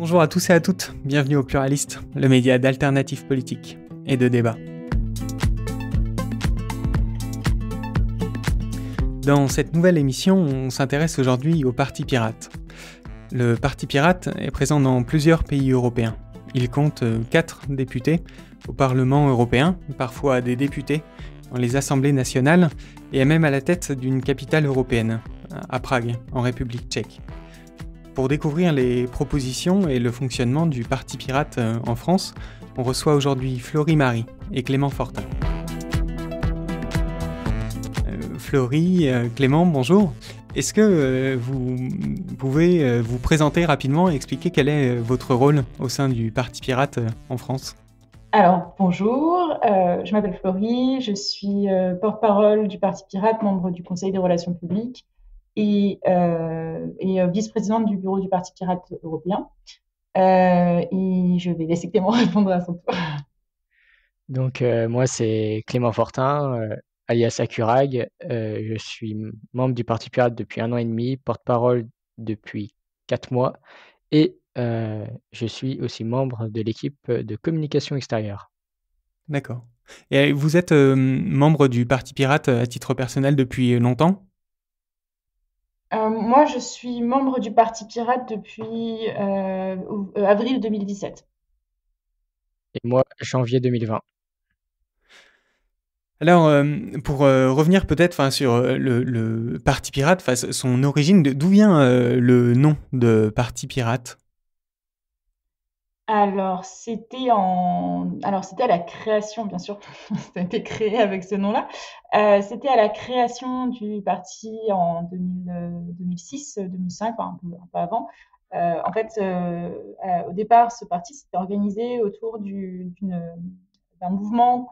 Bonjour à tous et à toutes, bienvenue au Pluraliste, le média d'alternative politique et de débat. Dans cette nouvelle émission, on s'intéresse aujourd'hui au Parti pirate. Le Parti pirate est présent dans plusieurs pays européens. Il compte 4 députés au Parlement européen, parfois des députés dans les assemblées nationales et est même à la tête d'une capitale européenne, à Prague, en République tchèque. Pour découvrir les propositions et le fonctionnement du Parti pirate en France, on reçoit aujourd'hui Florie Marie et Clément Fortin. Florie, Clément, bonjour. Est-ce que vous pouvez vous présenter rapidement et expliquer quel est votre rôle au sein du Parti pirate en France ? Alors, bonjour, je m'appelle Florie, je suis porte-parole du Parti pirate, membre du Conseil des relations publiques et vice-présidente du bureau du Parti pirate européen. Et je vais laisser Clément répondre à son tour. Donc, moi, c'est Clément Fortin, alias Akurag. Je suis membre du Parti pirate depuis 1 an et demi, porte-parole depuis 4 mois et je suis aussi membre de l'équipe de communication extérieure. D'accord. Et vous êtes membre du Parti pirate à titre personnel depuis longtemps ? Moi, je suis membre du Parti pirate depuis avril 2017. Et moi, janvier 2020. Alors, pour revenir peut-être sur le Parti pirate, son origine, d'où vient le nom de Parti pirate ? Alors, c'était à la création, bien sûr, ça a été créé avec ce nom-là. C'était à la création du parti en 2006, 2005, un peu avant. En fait, au départ, ce parti s'était organisé autour d'un mouvement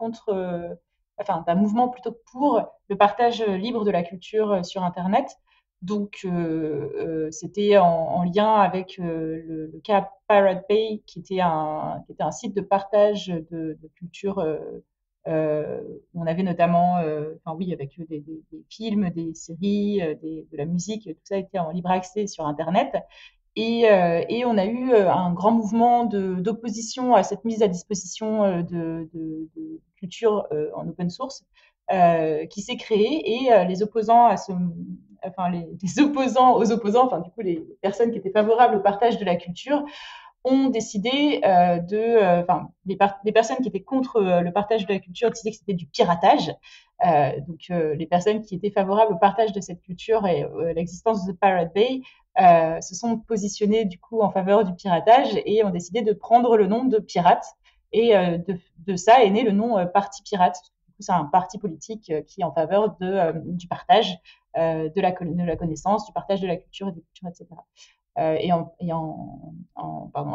d'un mouvement plutôt pour le partage libre de la culture sur Internet. Donc, c'était en lien avec le cas Pirate Bay, qui était un site de partage de culture. On avait notamment, avec des films, des séries, de la musique, tout ça était en libre accès sur Internet. Et on a eu un grand mouvement d'opposition à cette mise à disposition de culture en open source qui s'est créé, et les opposants les opposants aux opposants, du coup les personnes qui étaient favorables au partage de la culture ont décidé les personnes qui étaient contre le partage de la culture disaient que c'était du piratage. Les personnes qui étaient favorables au partage de cette culture et l'existence de Pirate Bay se sont positionnées du coup en faveur du piratage et ont décidé de prendre le nom de pirate. Et de ça est né le nom Parti pirate. Du coup, c'est un parti politique qui est en faveur du partage de la connaissance, du partage de la culture et des cultures, etc. En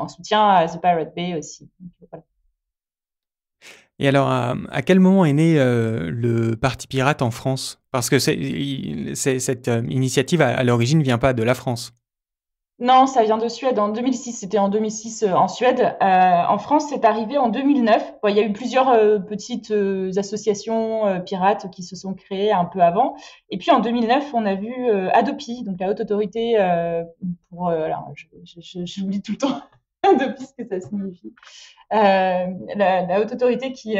soutien à The Pirate Bay aussi. Donc, voilà. Et alors, à quel moment est né le Parti pirate en France ? Parce que cette initiative, à l'origine, ne vient pas de la France. Non, ça vient de Suède. En 2006, c'était en 2006 en Suède. En France, c'est arrivé en 2009. Bon, il y a eu plusieurs petites associations pirates qui se sont créées un peu avant. Et puis en 2009, on a vu Hadopi, donc la haute autorité alors, j'oublie tout le temps Hadopi, ce que ça signifie. La haute autorité qui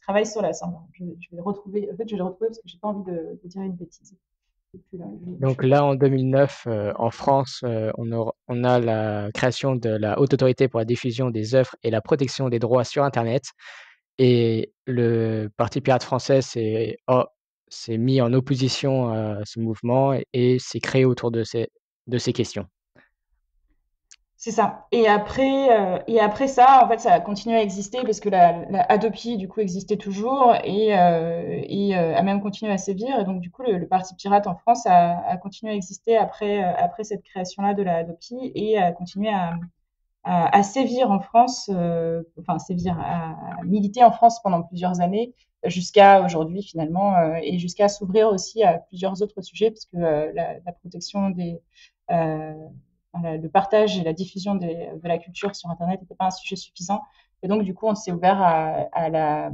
travaille sur la santé. Je vais le retrouver. En fait, je vais le retrouver parce que j'ai pas envie de dire une bêtise. Donc là, en 2009, en France, on a la création de la Haute Autorité pour la diffusion des œuvres et la protection des droits sur Internet. Et le Parti pirate français s'est mis en opposition à ce mouvement et s'est créé autour de ces questions. C'est ça. Et après ça, en fait, ça a continué à exister parce que la Hadopi, du coup, existait toujours et a même continué à sévir. Et donc, du coup, le Parti pirate en France a continué à exister après cette création-là de la Hadopi et a continué à sévir en France, à militer en France pendant plusieurs années jusqu'à aujourd'hui finalement, et jusqu'à s'ouvrir aussi à plusieurs autres sujets parce que la protection le partage et la diffusion de la culture sur Internet n'était pas un sujet suffisant. Et donc, du coup, on s'est ouvert à la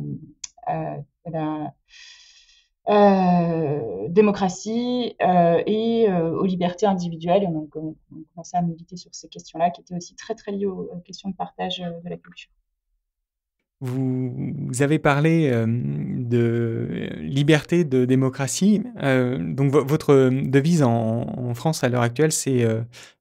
démocratie et aux libertés individuelles. Et donc, on commençait à militer sur ces questions-là, qui étaient aussi très, très liées aux questions de partage de la culture. Vous avez parlé de liberté, de démocratie. Donc votre devise en France à l'heure actuelle, c'est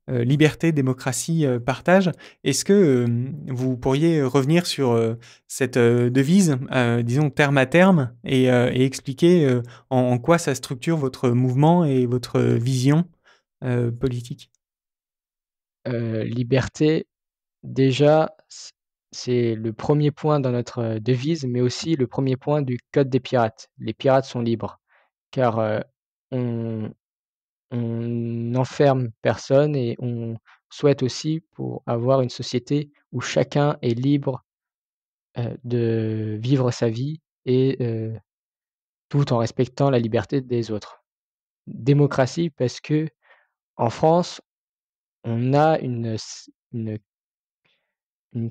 liberté, démocratie, partage. Est-ce que vous pourriez revenir sur cette devise, disons terme à terme, et expliquer en quoi ça structure votre mouvement et votre vision politique? Liberté, déjà, c'est le premier point dans notre devise, mais aussi le premier point du code des pirates. Les pirates sont libres, car on, on n'enferme personne et on souhaite aussi pour avoir une société où chacun est libre de vivre sa vie et tout en respectant la liberté des autres. Démocratie parce que en France, on a une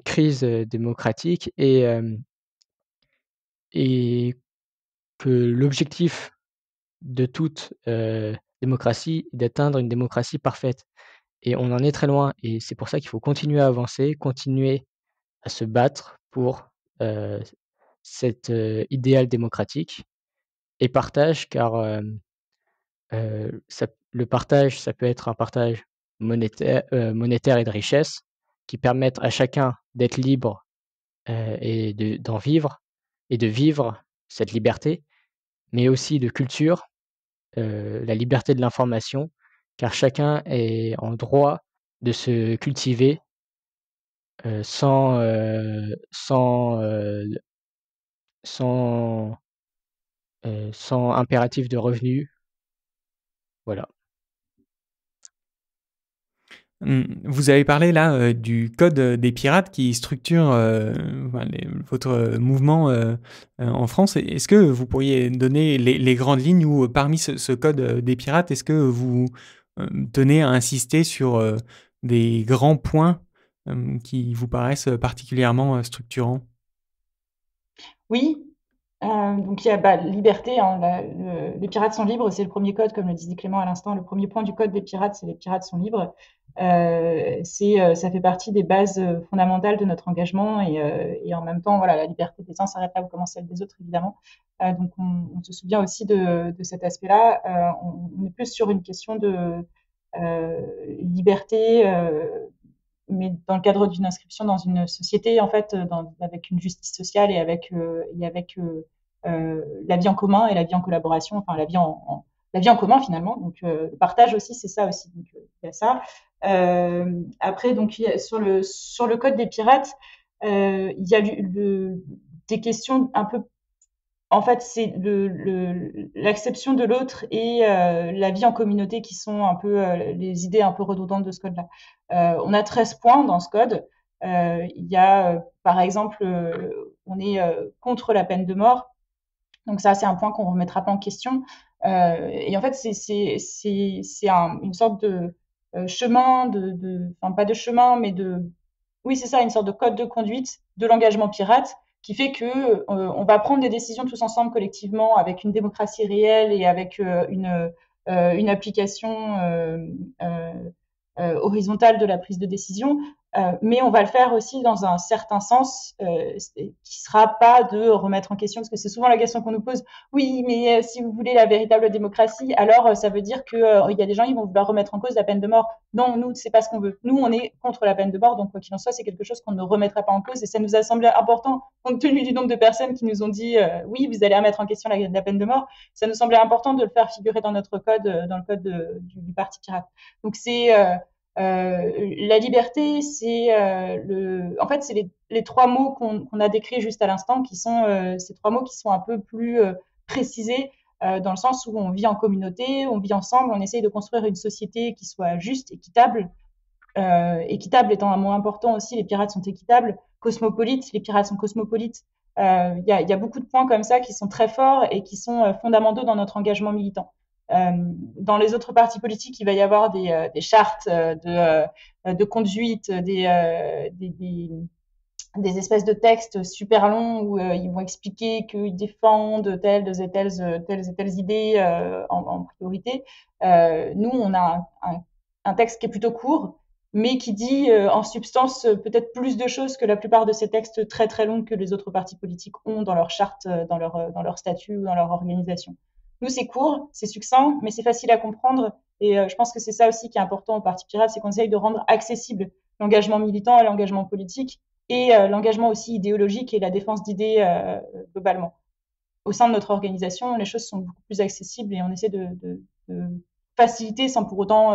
crise démocratique et que l'objectif de toute démocratie est d'atteindre une démocratie parfaite. Et on en est très loin. Et c'est pour ça qu'il faut continuer à avancer, continuer à se battre pour euh, cet idéal démocratique et partage, car le partage, ça peut être un partage monétaire et de richesse qui permettent à chacun d'être libre et d'en vivre et de vivre cette liberté, mais aussi de culture, la liberté de l'information, car chacun est en droit de se cultiver sans, sans impératif de revenu. Voilà. Vous avez parlé là du code des pirates qui structure votre mouvement en France. Est-ce que vous pourriez donner les grandes lignes ou parmi ce code des pirates, est-ce que vous tenez à insister sur des grands points qui vous paraissent particulièrement structurants? Oui, donc il y a liberté, hein, les pirates sont libres, c'est le premier code, comme le disait Clément à l'instant. Le premier point du code des pirates, c'est les pirates sont libres. Ça fait partie des bases fondamentales de notre engagement et en même temps, voilà, la liberté des uns s'arrête là où commence celle des autres, évidemment. Donc on se souvient aussi de cet aspect-là. On est plus sur une question de liberté, mais dans le cadre d'une inscription dans une société, en fait, avec une justice sociale et avec la vie en commun et la vie en collaboration, enfin la vie en commun finalement. Donc le partage aussi, c'est ça aussi. Donc il y a ça. Après, donc sur le code des pirates, il y a des questions un peu. En fait, c'est l'acception de l'autre et la vie en communauté qui sont un peu les idées un peu redondantes de ce code-là. On a 13 points dans ce code. Il y a, par exemple, on est contre la peine de mort. Donc ça, c'est un point qu'on ne remettra pas en question. Et en fait, c'est une sorte de chemin, enfin pas de chemin, mais oui, c'est ça, une sorte de code de conduite de l'engagement pirate qui fait que on va prendre des décisions tous ensemble collectivement avec une démocratie réelle et avec une application horizontale de la prise de décision, mais on va le faire aussi dans un certain sens qui sera pas de remettre en question, parce que c'est souvent la question qu'on nous pose. Oui, mais si vous voulez la véritable démocratie, alors ça veut dire que il y a des gens qui vont vouloir remettre en cause la peine de mort. Non, nous, c'est pas ce qu'on veut. Nous, on est contre la peine de mort, donc quoi qu'il en soit, c'est quelque chose qu'on ne remettra pas en cause, et ça nous a semblé important, compte tenu du nombre de personnes qui nous ont dit oui, vous allez remettre en question la peine de mort. Ça nous semblait important de le faire figurer dans notre code, dans le code du Parti Pirate. Donc c'est la liberté, c'est en fait, c'est les trois mots qu'on a décrits juste à l'instant, qui sont ces trois mots qui sont un peu plus précisés dans le sens où on vit en communauté, on vit ensemble, on essaye de construire une société qui soit juste, équitable. Équitable étant un mot important aussi, les pirates sont équitables. Cosmopolite, les pirates sont cosmopolites. Y a beaucoup de points comme ça qui sont très forts et qui sont fondamentaux dans notre engagement militant. Dans les autres partis politiques, il va y avoir des chartes de conduite, des espèces de textes super longs où ils vont expliquer qu'ils défendent telles idées en priorité. Nous, on a un texte qui est plutôt court, mais qui dit en substance peut-être plus de choses que la plupart de ces textes très très longs que les autres partis politiques ont dans leur charte, dans leur statut ou dans leur organisation. Nous, c'est court, c'est succinct, mais c'est facile à comprendre. Et je pense que c'est ça aussi qui est important au Parti Pirate, c'est qu'on essaye de rendre accessible l'engagement militant et l'engagement politique et l'engagement aussi idéologique et la défense d'idées globalement. Au sein de notre organisation, les choses sont beaucoup plus accessibles et on essaie de faciliter sans pour autant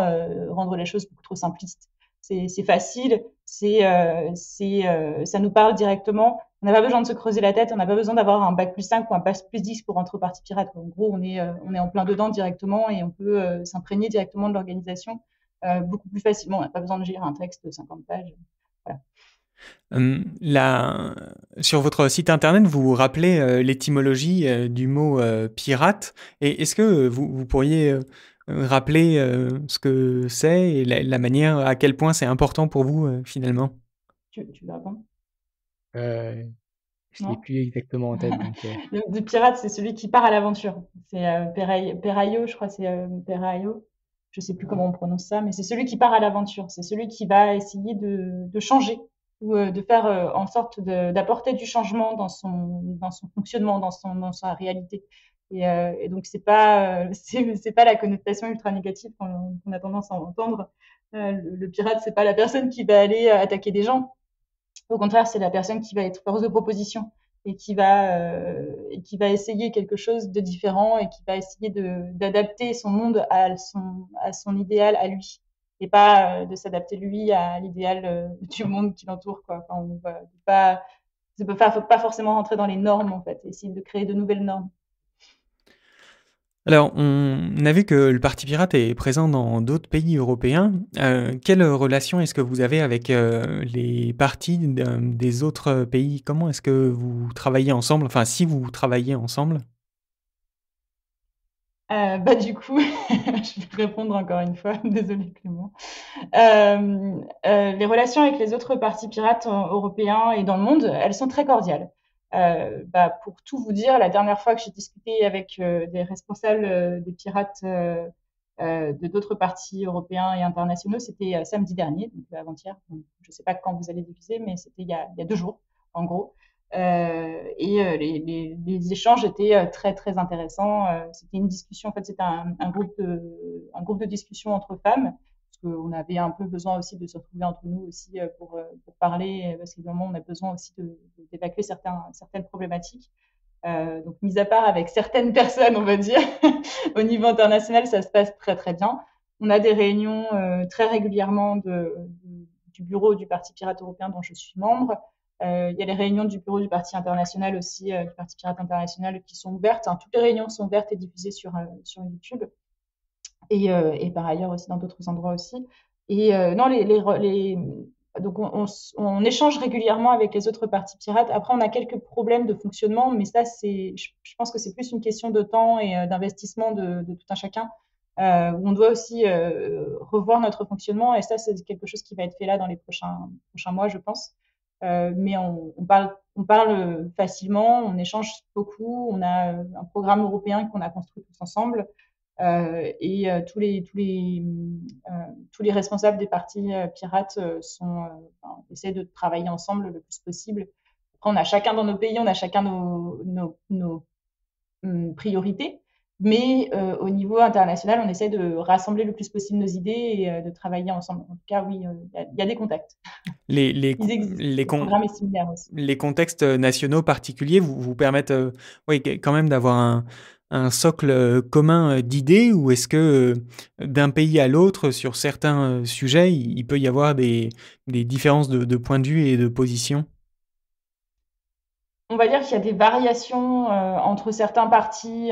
rendre les choses beaucoup trop simplistes. C'est facile, ça nous parle directement. On n'a pas besoin de se creuser la tête, on n'a pas besoin d'avoir un bac plus 5 ou un bac plus 10 pour rentrer au Parti Pirate. En gros, on est en plein dedans directement et on peut s'imprégner directement de l'organisation beaucoup plus facilement. On n'a pas besoin de lire un texte de 50 pages. Voilà. Sur votre site internet, vous rappelez l'étymologie du mot pirate. Et est-ce que vous pourriez rappeler ce que c'est et la manière, à quel point c'est important pour vous finalement? Tu veux répondre? Je l'ai plus exactement en tête. Donc, Le pirate, c'est celui qui part à l'aventure. C'est Peraio, je crois, c'est Peraio. Je sais plus comment on prononce ça, mais c'est celui qui part à l'aventure. C'est celui qui va essayer de changer ou de faire en sorte d'apporter du changement dans son fonctionnement, dans sa réalité. Et donc c'est pas la connotation ultra négative qu'on a tendance à entendre. Le pirate, c'est pas la personne qui va aller attaquer des gens. Au contraire, c'est la personne qui va être force de proposition et qui va essayer quelque chose de différent et qui va essayer d'adapter son monde à son idéal à lui et pas de s'adapter lui à l'idéal du monde qui l'entoure, quoi. Enfin, faut pas forcément rentrer dans les normes, en fait, essayer de créer de nouvelles normes. Alors, on a vu que le Parti Pirate est présent dans d'autres pays européens. Quelle relation est-ce que vous avez avec les partis des autres pays? Comment est-ce que vous travaillez ensemble? Enfin, si vous travaillez ensemble? Du coup, je vais répondre encore une fois. Désolée, Clément. Les relations avec les autres partis pirates européens et dans le monde, elles sont très cordiales. Pour tout vous dire, la dernière fois que j'ai discuté avec des responsables des pirates de d'autres partis européens et internationaux, c'était samedi dernier, donc avant-hier. Je ne sais pas quand vous allez diffuser, mais c'était il y a 2 jours, en gros. Les échanges étaient très très intéressants. C'était une discussion, en fait, c'était un groupe de discussion entre femmes, parce qu'on avait un peu besoin aussi de se retrouver entre nous aussi pour parler, parce qu'évidemment on a besoin aussi d'évacuer certaines problématiques. Donc, mis à part avec certaines personnes, on va dire, au niveau international, ça se passe très très bien. On a des réunions très régulièrement du bureau du Parti Pirate européen dont je suis membre. Il y a les réunions du bureau du Parti international aussi, du Parti Pirate international, qui sont ouvertes. Hein. Toutes les réunions sont ouvertes et diffusées sur YouTube. Et par ailleurs aussi dans d'autres endroits aussi. Et non, donc on échange régulièrement avec les autres partis pirates. Après, on a quelques problèmes de fonctionnement, mais ça, je pense que c'est plus une question de temps et d'investissement de tout un chacun. Où on doit aussi revoir notre fonctionnement, et ça, c'est quelque chose qui va être fait là dans les prochains mois, je pense. Mais on parle facilement, on échange beaucoup, on a un programme européen qu'on a construit tous ensemble. Et tous les responsables des partis pirates essaient de travailler ensemble le plus possible. Après, on a chacun dans nos pays, on a chacun nos priorités, mais au niveau international, on essaie de rassembler le plus possible nos idées et de travailler ensemble. En tout cas, oui, il y a des contacts. Ils existent. Le programme est similaire aussi. Les contextes nationaux particuliers vous permettent quand même d'avoir un socle commun d'idées, ou est-ce que d'un pays à l'autre, sur certains sujets, il peut y avoir des différences de point de vue et de position? On va dire qu'il y a des variations entre certains partis,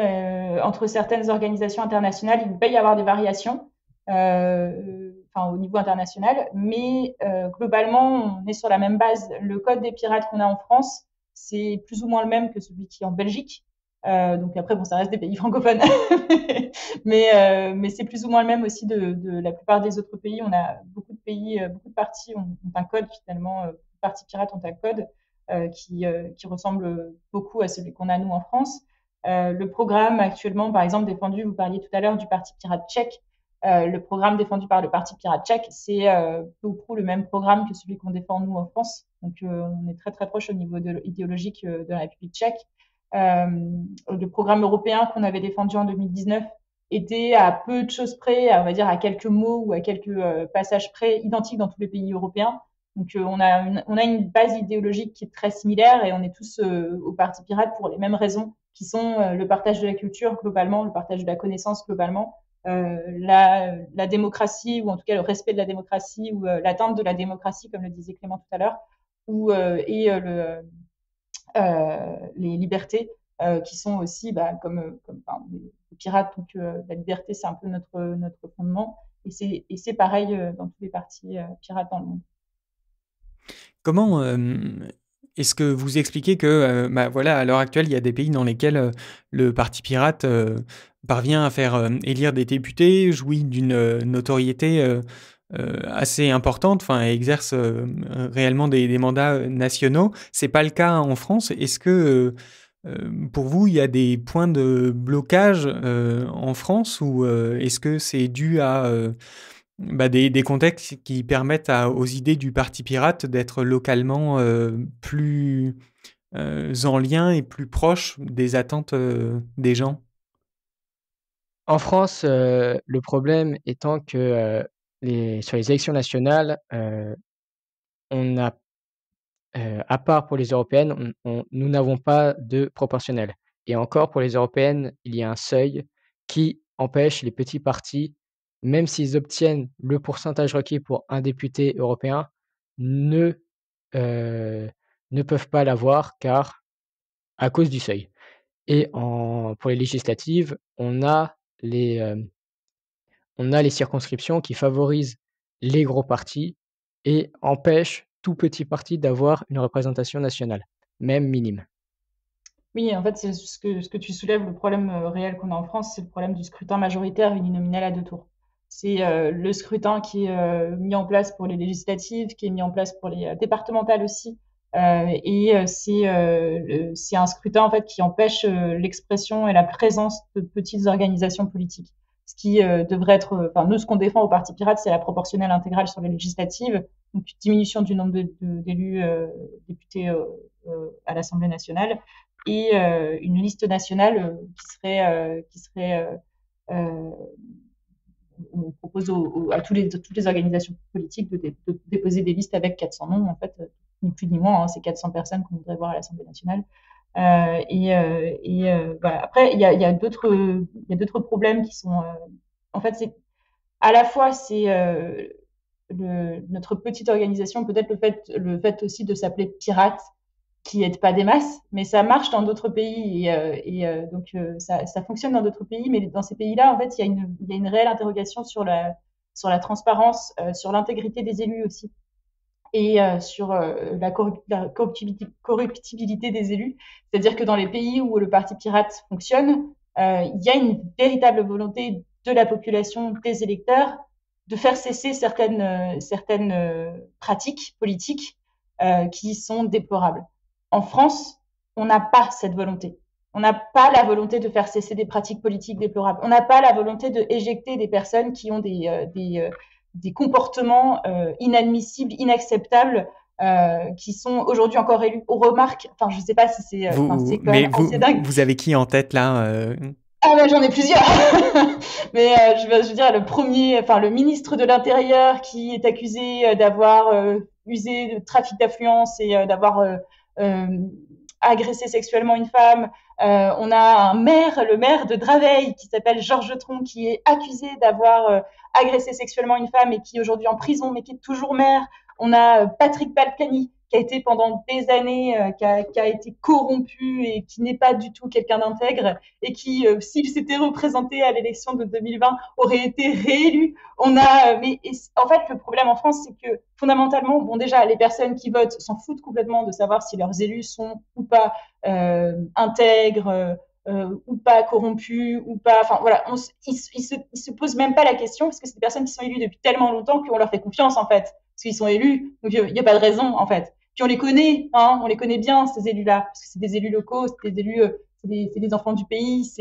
entre certaines organisations internationales. Il peut y avoir des variations au niveau international, mais globalement, on est sur la même base. Le code des pirates qu'on a en France, c'est plus ou moins le même que celui qui est en Belgique. Donc après, bon, ça reste des pays francophones, mais c'est plus ou moins le même aussi de la plupart des autres pays. On a beaucoup de pays, beaucoup de partis ont un code finalement Parti pirate ont un code qui ressemble beaucoup à celui qu'on a nous en France. Le programme actuellement, par exemple, défendu, vous parliez tout à l'heure du Parti pirate tchèque. Le programme défendu par le Parti pirate tchèque, c'est peu ou prou le même programme que celui qu'on défend nous en France. Donc, on est très très proche au niveau idéologique de la République tchèque. Le programme européen qu'on avait défendu en 2019 était à peu de choses près, on va dire à quelques mots ou à quelques passages près, identiques dans tous les pays européens. Donc, on a une base idéologique qui est très similaire et on est tous au Parti pirate pour les mêmes raisons, qui sont le partage de la culture globalement, le partage de la connaissance globalement, la démocratie, ou en tout cas le respect de la démocratie, ou l'atteinte de la démocratie, comme le disait Clément tout à l'heure, les libertés, qui sont aussi comme les pirates. Donc la liberté, c'est un peu notre fondement. Et c'est pareil dans tous les partis pirates dans le monde. Comment est-ce que vous expliquez que, voilà, à l'heure actuelle, il y a des pays dans lesquels le Parti pirate parvient à faire élire des députés, jouit d'une notoriété assez importante, enfin, exerce réellement des mandats nationaux. C'est pas le cas en France. Est-ce que pour vous, il y a des points de blocage en France, ou est-ce que c'est dû à des contextes qui permettent aux idées du Parti pirate d'être localement plus en lien et plus proches des attentes des gens? En France, le problème étant que sur les élections nationales, on a, à part pour les européennes, nous n'avons pas de proportionnel. Et encore pour les européennes, il y a un seuil qui empêche les petits partis, même s'ils obtiennent le pourcentage requis pour un député européen, ne, ne peuvent pas l'avoir à cause du seuil. Et pour les législatives, on a les circonscriptions qui favorisent les gros partis et empêchent tout petit parti d'avoir une représentation nationale, même minime. Oui, en fait, c'est ce que tu soulèves, le problème réel qu'on a en France, c'est le problème du scrutin majoritaire uninominal à 2 tours. C'est le scrutin qui est mis en place pour les législatives, qui est mis en place pour les départementales aussi. C'est un scrutin en fait qui empêche l'expression et la présence de petites organisations politiques. Ce qui devrait être, nous, ce qu'on défend au Parti pirate, c'est la proportionnelle intégrale sur les législatives, donc diminution du nombre d'élus députés à l'Assemblée nationale, et une liste nationale qui serait on propose à toutes les organisations politiques de déposer des listes avec 400 noms, en fait, ni plus ni moins, hein, c'est 400 personnes qu'on voudrait voir à l'Assemblée nationale. Voilà. Après, il y a d'autres problèmes qui sont, en fait, c'est à la fois notre petite organisation, peut-être le fait aussi de s'appeler pirate, qui aide pas des masses, mais ça marche dans d'autres pays donc ça fonctionne dans d'autres pays, mais dans ces pays-là, en fait, il y a une réelle interrogation sur la transparence, sur l'intégrité des élus aussi, et sur la corruptibilité des élus. C'est-à-dire que dans les pays où le Parti pirate fonctionne, il y a une véritable volonté de la population, des électeurs, de faire cesser certaines pratiques politiques qui sont déplorables. En France, on n'a pas cette volonté. On n'a pas la volonté de faire cesser des pratiques politiques déplorables. On n'a pas la volonté de éjecter des personnes qui ont des comportements inadmissibles, inacceptables, qui sont aujourd'hui encore élus. On remarque, enfin, je sais pas si c'est quand même assez dingue. Vous avez qui en tête là Ah ben j'en ai plusieurs. Mais je veux dire le ministre de l'Intérieur qui est accusé d'avoir usé de trafic d'affluence et d'avoir agressé sexuellement une femme. On a le maire de Draveil, qui s'appelle Georges Tron, qui est accusé d'avoir agressé sexuellement une femme et qui est aujourd'hui en prison, mais qui est toujours maire. On a Patrick Balkany, qui a été pendant des années, qui a été corrompu et qui n'est pas du tout quelqu'un d'intègre, et qui, s'il s'était représenté à l'élection de 2020, aurait été réélu. En fait, le problème en France, c'est que fondamentalement, déjà, les personnes qui votent s'en foutent complètement de savoir si leurs élus sont ou pas intègres, ou pas corrompus, ou pas. Enfin voilà, ils se posent même pas la question, parce que c'est des personnes qui sont élues depuis tellement longtemps qu'on leur fait confiance en fait, parce qu'ils sont élus, donc il n'y a pas de raison en fait. Puis on les connaît, hein, on les connaît bien, ces élus-là, parce que c'est des élus locaux, c'est des élus, c'est des enfants du pays,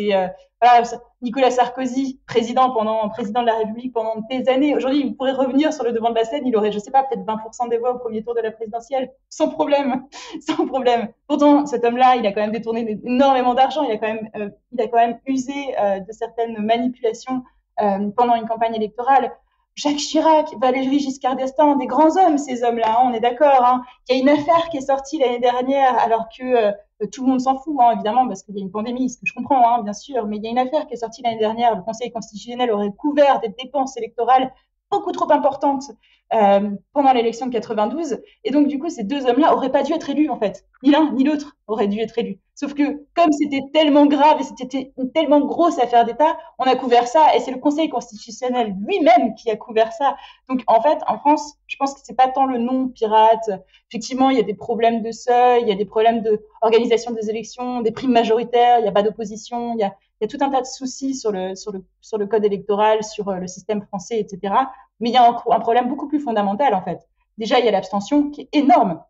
voilà, Nicolas Sarkozy, président de la République pendant des années. Aujourd'hui, il pourrait revenir sur le devant de la scène, il aurait, je sais pas, peut-être 20% des voix au premier tour de la présidentielle, sans problème, sans problème. Pourtant, cet homme-là, il a quand même détourné énormément d'argent, il a quand même usé de certaines manipulations pendant une campagne électorale. Jacques Chirac, Valéry Giscard d'Estaing, des grands hommes, ces hommes-là, hein, on est d'accord. Hein. Il y a une affaire qui est sortie l'année dernière, alors que tout le monde s'en fout, hein, évidemment, parce qu'il y a une pandémie, ce que je comprends, hein, bien sûr, mais il y a une affaire qui est sortie l'année dernière. Le Conseil constitutionnel aurait couvert des dépenses électorales beaucoup trop importantes pendant l'élection de 92. Et donc, du coup, ces deux hommes-là auraient pas dû être élus, en fait. Ni l'un ni l'autre auraient dû être élus. Sauf que, comme c'était tellement grave et c'était une tellement grosse affaire d'État, on a couvert ça et c'est le Conseil constitutionnel lui-même qui a couvert ça. Donc, en fait, en France, je pense que c'est pas tant le nom pirate. Effectivement, il y a des problèmes de seuil, il y a des problèmes d'organisation des élections, des primes majoritaires, il n'y a pas d'opposition, il y a tout un tas de soucis sur le code électoral, sur le système français, etc. Mais il y a un problème beaucoup plus fondamental, en fait. Déjà, il y a l'abstention qui est énorme.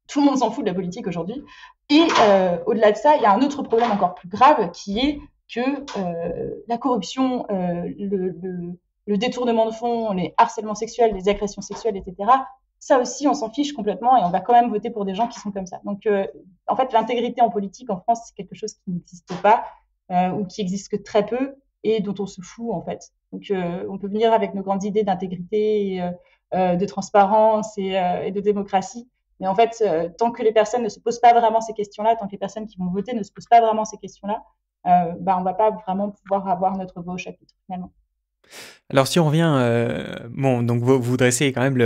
Tout le monde s'en fout de la politique aujourd'hui. Et au-delà de ça, il y a un autre problème encore plus grave qui est que la corruption, le détournement de fonds, les harcèlements sexuels, les agressions sexuelles, etc., ça aussi, on s'en fiche complètement et on va quand même voter pour des gens qui sont comme ça. Donc, en fait, l'intégrité en politique en France, c'est quelque chose qui n'existe pas ou qui existe que très peu et dont on se fout, en fait. Donc, on peut venir avec nos grandes idées d'intégrité, de transparence et de démocratie. Mais en fait, tant que les personnes ne se posent pas vraiment ces questions-là, tant que les personnes qui vont voter ne se posent pas vraiment ces questions-là, on va pas vraiment pouvoir avoir notre voix au chapitre, finalement. Alors si on revient, bon, donc vous dressez quand même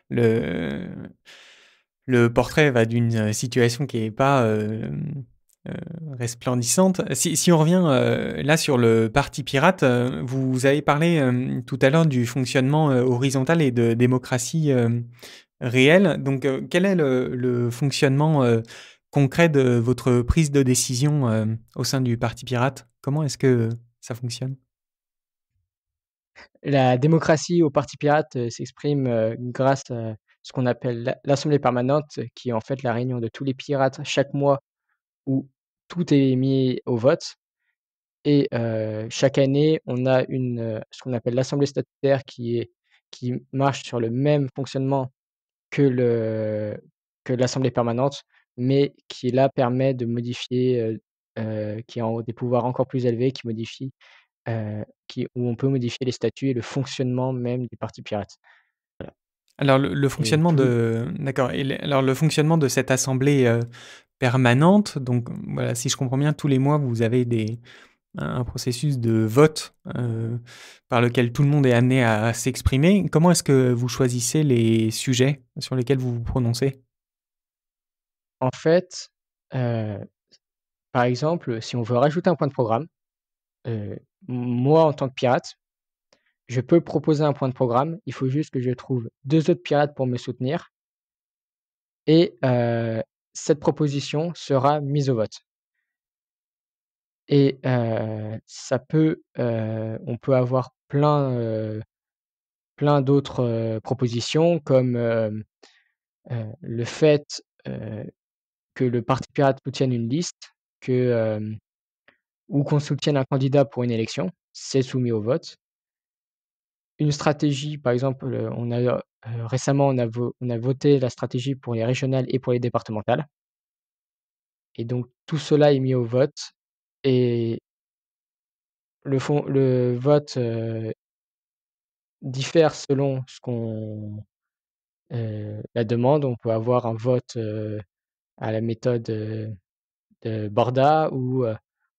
le, le portrait d'une situation qui n'est pas resplendissante. Si on revient là sur le Parti pirate, vous avez parlé tout à l'heure du fonctionnement horizontal et de démocratie réelle. Donc quel est le fonctionnement concret de votre prise de décision au sein du Parti pirate? Comment est-ce que ça fonctionne? La démocratie au Parti pirate, s'exprime, grâce à ce qu'on appelle l'assemblée permanente, qui est en fait la réunion de tous les pirates chaque mois où tout est mis au vote et chaque année, on a ce qu'on appelle l'assemblée statutaire qui marche sur le même fonctionnement que que l'assemblée permanente, mais qui là permet de modifier, qui a des pouvoirs encore plus élevés, qui modifie où on peut modifier les statuts et le fonctionnement même du Parti pirate. Voilà. Alors le Et fonctionnement tout d'accord, et alors le fonctionnement de cette assemblée, permanente, donc voilà, si je comprends bien, tous les mois, vous avez un processus de vote, par lequel tout le monde est amené à s'exprimer. Comment est-ce que vous choisissez les sujets sur lesquels vous vous prononcez? en fait, heu, par exemple, si on veut rajouter un point de programme, moi en tant que pirate, je peux proposer un point de programme. Il faut juste que je trouve 2 autres pirates pour me soutenir et cette proposition sera mise au vote et on peut avoir plein d'autres, propositions comme, le fait, que le parti pirate soutienne une liste, que, ou qu'on soutienne un candidat pour une élection, c'est soumis au vote. Une stratégie, par exemple, récemment, on a voté la stratégie pour les régionales et pour les départementales et donc tout cela est mis au vote et le vote, diffère selon la demande. On peut avoir un vote, à la méthode, de Borda ou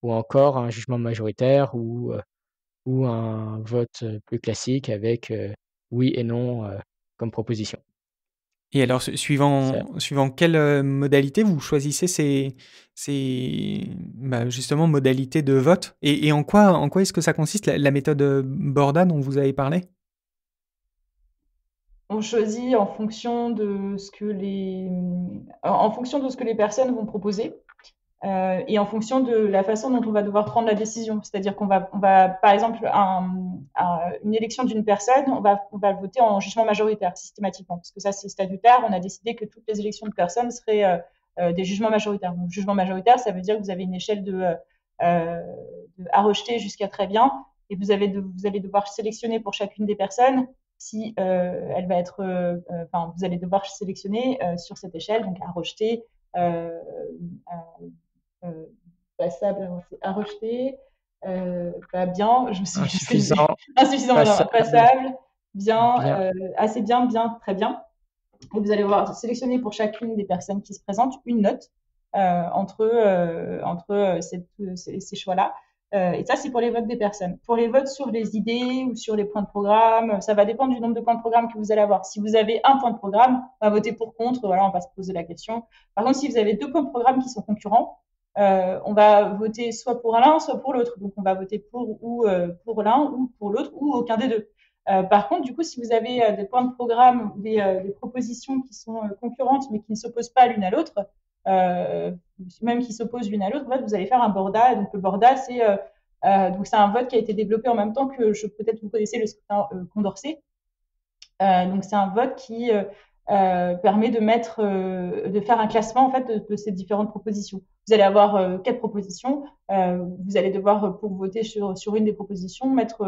encore un jugement majoritaire ou un vote, plus classique avec, oui et non, comme proposition. Et alors Ça suivant quelle, modalité vous choisissez justement modalités de vote? Et en quoi est-ce que ça consiste la méthode, Borda dont vous avez parlé? On choisit en fonction de ce que les personnes vont proposer. et en fonction de la façon dont on va devoir prendre la décision. C'est-à-dire qu'on va par exemple, une élection d'une personne, on va voter en jugement majoritaire systématiquement, parce que ça c'est statutaire. On a décidé que toutes les élections de personnes seraient des jugements majoritaires. Donc, jugement majoritaire, ça veut dire que vous avez une échelle à rejeter jusqu'à très bien, et vous allez devoir sélectionner pour chacune des personnes si elle va être, enfin, vous allez devoir sélectionner sur cette échelle, donc à rejeter, euh, euh, passable, c'est à rejeter, pas bien, je me suis Insuffisant, insuffisant, voilà, passable, passable, bien, bien. assez bien, bien, très bien. Et vous allez voir sélectionner pour chacune des personnes qui se présentent une note entre ces choix-là. Et ça, c'est pour les votes des personnes. Pour les votes sur les idées ou sur les points de programme, ça va dépendre du nombre de points de programme que vous allez avoir. Si vous avez un point de programme, on va voter pour, contre, voilà, on va se poser la question. Par contre, si vous avez 2 points de programme qui sont concurrents, on va voter soit pour l'un, soit pour l'autre. Donc, on va voter pour l'un ou pour l'autre ou aucun des deux. Par contre, du coup, si vous avez des points de programme, des propositions qui sont concurrentes mais qui ne s'opposent pas l'une à l'autre, même qui s'opposent l'une à l'autre, en fait, vous allez faire un borda. Donc le borda, c'est un vote qui a été développé en même temps que peut-être vous connaissez le scrutin Condorcet. Donc c'est un vote qui permet de faire un classement en fait de ces différentes propositions. Vous allez avoir 4 propositions. Vous allez devoir, pour voter sur une des propositions, mettre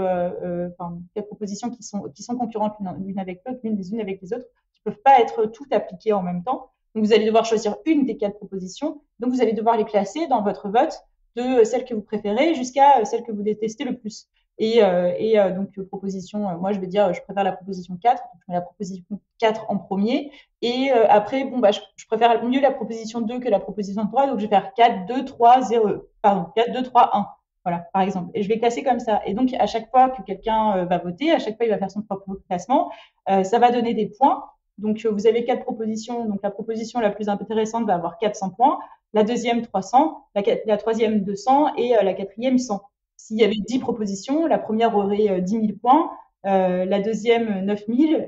4 propositions qui sont concurrentes l'une avec l'autre, l'une des unes avec les autres, qui ne peuvent pas être toutes appliquées en même temps. Donc vous allez devoir choisir une des 4 propositions. Donc vous allez devoir les classer dans votre vote de celle que vous préférez jusqu'à celle que vous détestez le plus. Donc, proposition, moi je vais dire, je préfère la proposition 4, donc je mets la proposition 4 en premier. Et après, bon, bah, je préfère mieux la proposition 2 que la proposition 3, donc je vais faire 4, 2, 3, 0, pardon, 4, 2, 3, 1. Voilà, par exemple. Et je vais classer comme ça. Et donc, à chaque fois que quelqu'un va voter, à chaque fois, il va faire son propre classement. Ça va donner des points. Donc, vous avez 4 propositions. Donc, la proposition la plus intéressante va avoir 400 points. La deuxième, 300. La troisième, 200. Et la quatrième, 100. S'il y avait 10 propositions, la première aurait 10 000 points, la deuxième 9 000,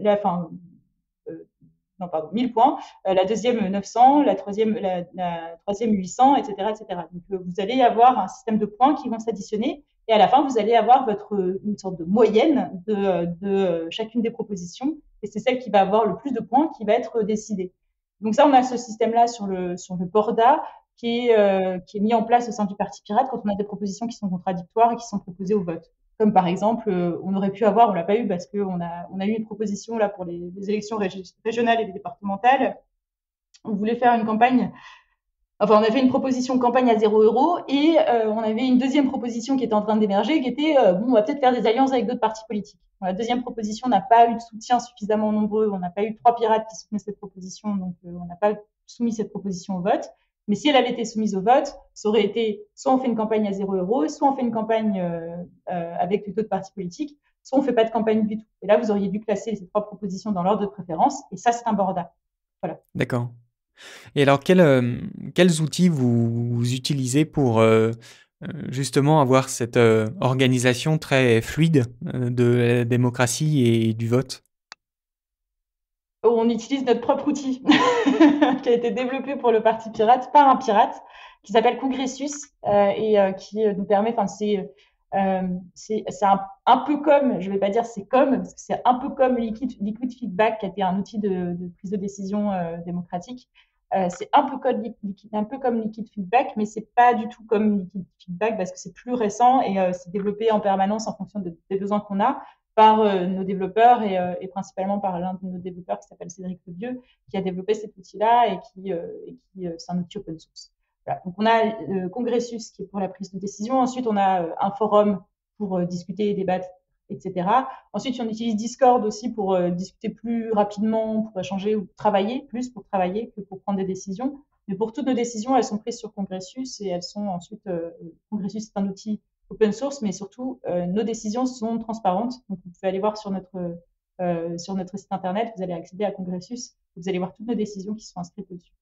non, pardon, 1000 points, la deuxième 900, la troisième 800, etc., etc. Donc, vous allez avoir un système de points qui vont s'additionner, et à la fin, vous allez avoir une sorte de moyenne de chacune des propositions, et c'est celle qui va avoir le plus de points qui va être décidée. Donc ça, on a ce système-là sur le Borda, qui est mis en place au sein du Parti pirate quand on a des propositions qui sont contradictoires et qui sont proposées au vote. Comme par exemple, on aurait pu avoir, on l'a pas eu parce qu'on a eu une proposition là pour les élections régionales et départementales. On voulait faire une campagne, enfin on a fait une proposition campagne à 0 € et on avait une deuxième proposition qui était en train d'émerger, qui était bon, on va peut-être faire des alliances avec d'autres partis politiques. La deuxième proposition n'a pas eu de soutien suffisamment nombreux, on n'a pas eu 3 pirates qui soutenaient cette proposition, donc on n'a pas soumis cette proposition au vote. Mais si elle avait été soumise au vote, ça aurait été soit on fait une campagne à 0 €, soit on fait une campagne avec d'autres partis politiques, soit on fait pas de campagne du tout. Et là, vous auriez dû classer ces 3 propositions dans l'ordre de préférence, et ça, c'est un borda. Voilà. D'accord. Et alors, quels outils vous utilisez pour justement avoir cette organisation très fluide de la démocratie et du vote? On utilise notre propre outil qui a été développé pour le Parti pirate par un pirate qui s'appelle Congressus et qui nous permet, enfin c'est un peu comme, je vais pas dire c'est comme, parce que c'est un peu comme Liquid Feedback qui a été un outil de prise de décision démocratique. C'est un peu comme Liquid Feedback, mais c'est pas du tout comme Liquid Feedback parce que c'est plus récent et c'est développé en permanence en fonction des besoins qu'on a par nos développeurs et principalement par l'un de nos développeurs qui s'appelle Cédric Lebieux, qui a développé cet outil-là et qui c'est un outil open source. Voilà. Donc on a Congressus qui est pour la prise de décision. Ensuite, on a un forum pour discuter, débattre, etc. Ensuite, on utilise Discord aussi pour discuter plus rapidement, pour échanger ou travailler plus pour travailler que pour prendre des décisions. Mais pour toutes nos décisions, elles sont prises sur Congressus et elles sont ensuite Congressus c'est un outil open source, mais surtout nos décisions sont transparentes. Donc vous pouvez aller voir sur notre site internet, vous allez accéder à Congressus, vous allez voir toutes nos décisions qui sont inscrites dessus.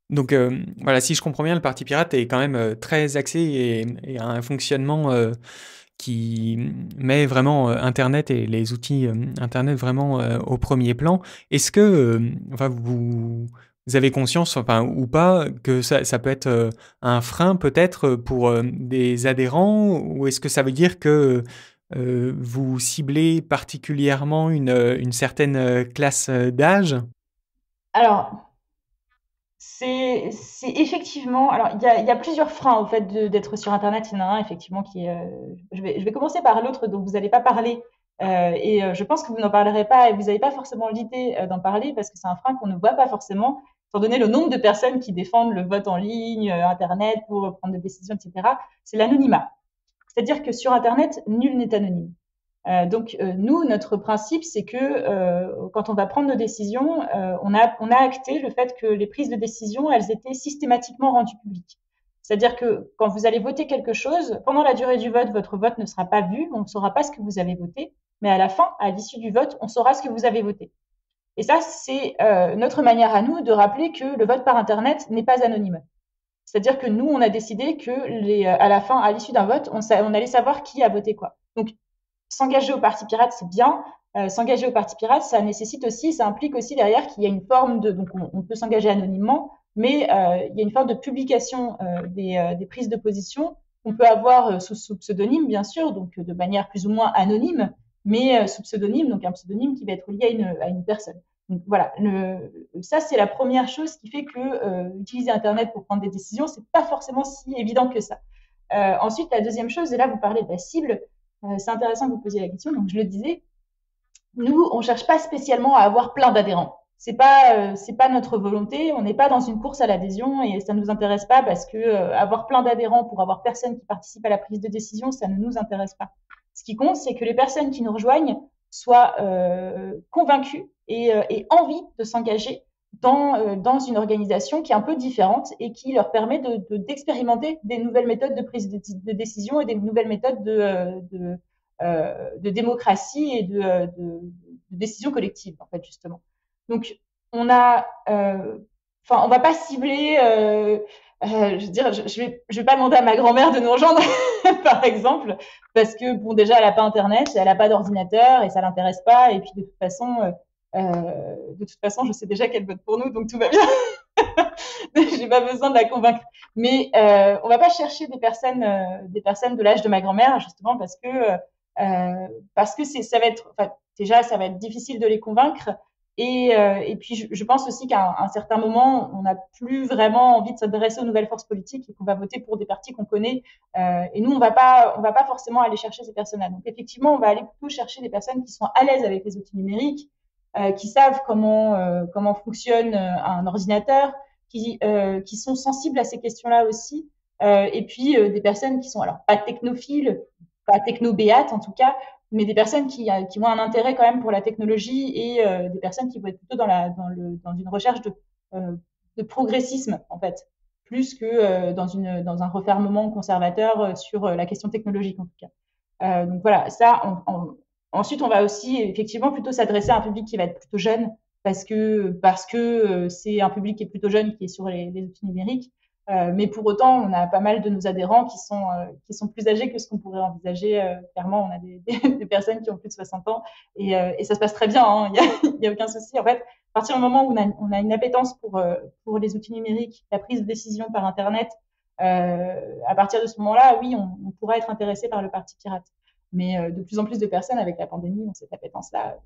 Donc voilà, si je comprends bien, le Parti pirate est quand même très axé et a un fonctionnement qui met vraiment Internet et les outils Internet vraiment au premier plan. Est-ce que enfin, vous avez conscience, enfin, ou pas, que ça peut être un frein peut-être pour des adhérents, ou est-ce que ça veut dire que vous ciblez particulièrement une certaine classe d'âge? Alors, c'est effectivement. Alors, il y a plusieurs freins au fait d'être sur Internet. Il y en a un effectivement qui est. Je vais commencer par l'autre dont vous n'allez pas parler. Je pense que vous n'en parlerez pas et vous n'avez pas forcément l'idée d'en parler parce que c'est un frein qu'on ne voit pas forcément, étant donné le nombre de personnes qui défendent le vote en ligne, Internet pour prendre des décisions, etc. C'est l'anonymat. C'est-à-dire que sur Internet, nul n'est anonyme. Nous, notre principe, c'est que quand on va prendre nos décisions, on a acté le fait que les prises de décision, elles étaient systématiquement rendues publiques. C'est-à-dire que quand vous allez voter quelque chose, pendant la durée du vote, votre vote ne sera pas vu, on ne saura pas ce que vous avez voté, mais à la fin, à l'issue du vote, on saura ce que vous avez voté. Et ça, c'est notre manière à nous de rappeler que le vote par Internet n'est pas anonyme. C'est-à-dire que nous, on a décidé que à la fin, à l'issue d'un vote, on allait savoir qui a voté quoi. Donc, s'engager au Parti Pirate, c'est bien. S'engager au Parti Pirate, ça nécessite aussi, ça implique aussi derrière qu'il y a une forme de, donc on peut s'engager anonymement, mais il y a une forme de publication des prises de position qu'on peut avoir sous pseudonyme, bien sûr, donc de manière plus ou moins anonyme, mais sous pseudonyme, donc un pseudonyme qui va être lié à une personne. Donc voilà, ça c'est la première chose qui fait que utiliser Internet pour prendre des décisions, c'est pas forcément si évident que ça. Ensuite, la deuxième chose, et là vous parlez de la cible, c'est intéressant que vous posiez la question. Donc, je le disais, nous, on cherche pas spécialement à avoir plein d'adhérents. C'est pas notre volonté. On n'est pas dans une course à l'adhésion et ça nous intéresse pas parce que avoir plein d'adhérents pour avoir personne qui participe à la prise de décision, ça ne nous intéresse pas. Ce qui compte, c'est que les personnes qui nous rejoignent soient convaincues et envie de s'engager dans une organisation qui est un peu différente et qui leur permet d'expérimenter des nouvelles méthodes de prise de décision et des nouvelles méthodes de démocratie et de décision collective, en fait, justement. Donc, on a, on va pas cibler, je veux dire, je vais pas demander à ma grand-mère de nous rejoindre, par exemple, parce que, bon, déjà, elle a pas Internet, elle a pas d'ordinateur et ça l'intéresse pas. Et puis, de toute façon, je sais déjà qu'elle vote pour nous, donc tout va bien. J'ai pas besoin de la convaincre. Mais on va pas chercher des personnes de l'âge de ma grand-mère, justement, parce que ça va être, enfin, déjà, ça va être difficile de les convaincre. Et puis, je pense aussi qu'à un certain moment, on n'a plus vraiment envie de s'adresser aux nouvelles forces politiques et qu'on va voter pour des partis qu'on connaît. Et nous, on va pas forcément aller chercher ces personnes-là. Donc, effectivement, on va aller plutôt chercher des personnes qui sont à l'aise avec les outils numériques, qui savent comment fonctionne un ordinateur, qui sont sensibles à ces questions-là aussi. Et puis, des personnes qui sont, alors, pas technophiles, pas techno-béates en tout cas, mais des personnes qui ont un intérêt quand même pour la technologie et des personnes qui vont être plutôt dans une recherche de progressisme, en fait, plus que dans un refermement conservateur sur la question technologique, en tout cas. Donc voilà, ça, ensuite, on va aussi effectivement plutôt s'adresser à un public qui va être plutôt jeune, parce que c'est un public qui est plutôt jeune qui est sur les outils numériques. Mais pour autant, on a pas mal de nos adhérents qui sont plus âgés que ce qu'on pourrait envisager. Clairement, on a des personnes qui ont plus de 60 ans et ça se passe très bien. Hein, il y a aucun souci. En fait, à partir du moment où on a une appétence pour les outils numériques, la prise de décision par Internet, à partir de ce moment-là, oui, on pourra être intéressé par le Parti Pirate. Mais de plus en plus de personnes avec la pandémie ont cette appétence-là.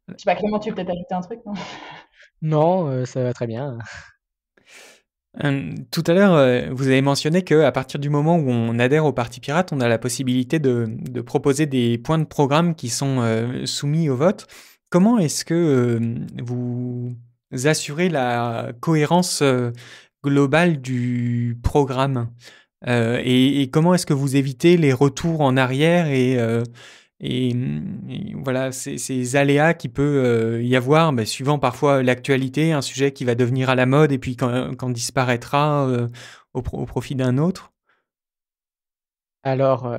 Je sais pas, Clément, tu veux peut-être ajouter un truc, non? Non, ça va très bien. Tout à l'heure, vous avez mentionné qu'à partir du moment où on adhère au Parti Pirate, on a la possibilité de proposer des points de programme qui sont soumis au vote. Comment est-ce que vous assurez la cohérence globale du programme? Et comment est-ce que vous évitez les retours en arrière et voilà, ces aléas qui peut y avoir, suivant parfois l'actualité, un sujet qui va devenir à la mode et puis quand disparaîtra au profit d'un autre? Alors,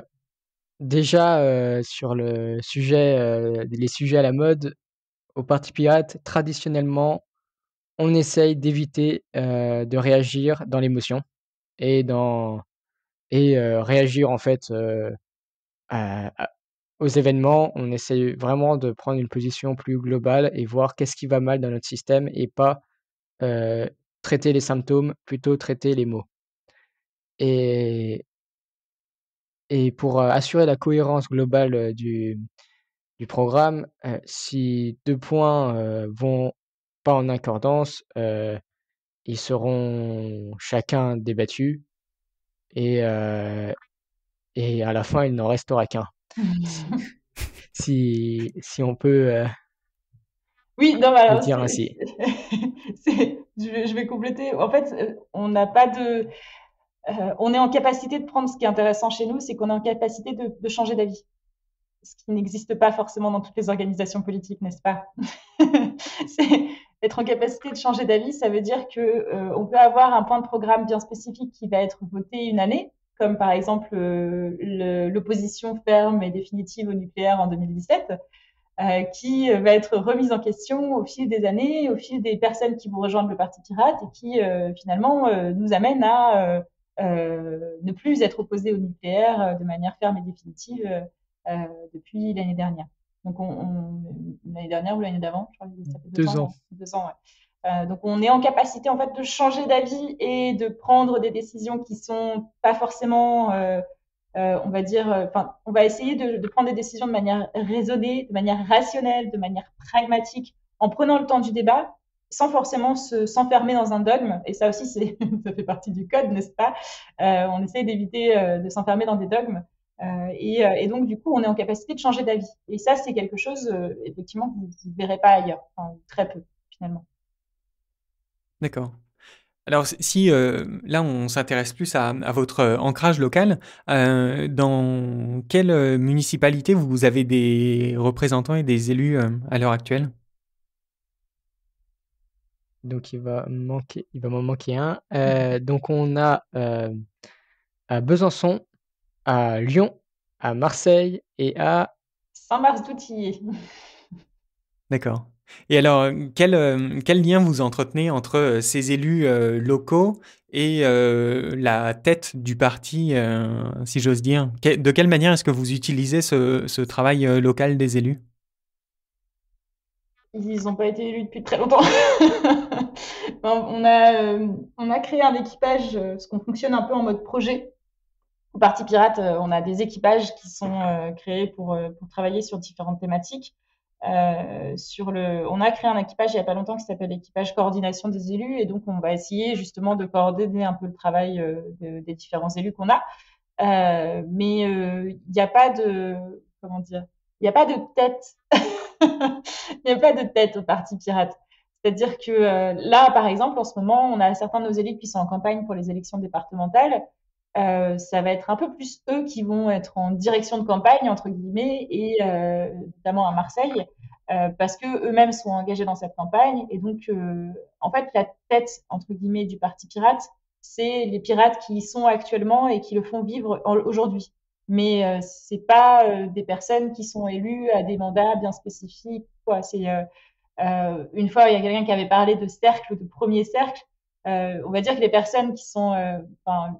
déjà, sur les sujets à la mode, au Parti Pirate, traditionnellement, on essaye d'éviter, de réagir dans l'émotion et réagir en fait, à aux événements, on essaie vraiment de prendre une position plus globale et voir qu'est-ce qui va mal dans notre système et pas, traiter les symptômes, plutôt traiter les maux. Et pour, assurer la cohérence globale, du programme, si 2 points, vont pas en accordance, ils seront chacun débattus et à la fin, il n'en restera qu'un. Si si on peut, Oui, non, mais le alors dire ainsi. je vais compléter. En fait, on n'a pas de, on est en capacité de prendre ce qui est intéressant chez nous, c'est qu'on est en capacité de changer d'avis. Ce qui n'existe pas forcément dans toutes les organisations politiques, n'est-ce pas? C'est être en capacité de changer d'avis, ça veut dire que on peut avoir un point de programme bien spécifique qui va être voté une année, comme par exemple l'opposition ferme et définitive au nucléaire en 2017, qui va être remise en question au fil des années, au fil des personnes qui vont rejoindre le Parti Pirate et qui finalement nous amène à ne plus être opposé au nucléaire de manière ferme et définitive depuis l'année dernière. Donc l'année dernière ou l'année d'avant, je crois que ça fait 2 2 ans, ans. ouais, 2 ans, ouais. Donc on est en capacité en fait de changer d'avis et de prendre des décisions qui sont pas forcément on va dire, enfin, on va essayer de prendre des décisions de manière raisonnée, de manière rationnelle, de manière pragmatique, en prenant le temps du débat, sans forcément s'enfermer dans un dogme. Et ça aussi, ça fait partie du code, n'est-ce pas? On essaye d'éviter de s'enfermer dans des dogmes. Et donc, du coup, on est en capacité de changer d'avis. Et ça, c'est quelque chose, effectivement, que vous ne verrez pas ailleurs, enfin, très peu, finalement. D'accord. Alors, si là on s'intéresse plus à votre ancrage local, dans quelle municipalité vous avez des représentants et des élus à l'heure actuelle? Donc il va m'en manquer un. Donc on a, à Besançon, à Lyon, à Marseille et à Saint-Mars-d'Outillier. D'accord. Et alors, quel lien vous entretenez entre ces élus locaux et la tête du parti, si j'ose dire? De quelle manière est-ce que vous utilisez ce travail local des élus? Ils n'ont pas été élus depuis très longtemps. On a créé un équipage, parce qu'on fonctionne un peu en mode projet. Au Parti Pirate, on a des équipages qui sont créés pour travailler sur différentes thématiques. On a créé un équipage il n'y a pas longtemps qui s'appelle l'équipage coordination des élus, et donc on va essayer justement de coordonner un peu le travail des différents élus qu'on a. Mais il n'y a pas de, comment dire, il n'y a pas de tête. Il n'y a pas de tête au Parti Pirate. C'est-à-dire que là, par exemple, en ce moment, on a certains de nos élus qui sont en campagne pour les élections départementales. Ça va être un peu plus eux qui vont être en direction de campagne, entre guillemets, et notamment à Marseille, parce que eux-mêmes sont engagés dans cette campagne. Et donc, en fait, la tête, entre guillemets, du Parti Pirate, c'est les pirates qui y sont actuellement et qui le font vivre aujourd'hui. Mais c'est pas des personnes qui sont élues à des mandats bien spécifiques. Quoi. C'est une fois, il y a quelqu'un qui avait parlé de cercle, de premier cercle. On va dire que les personnes qui sont, enfin,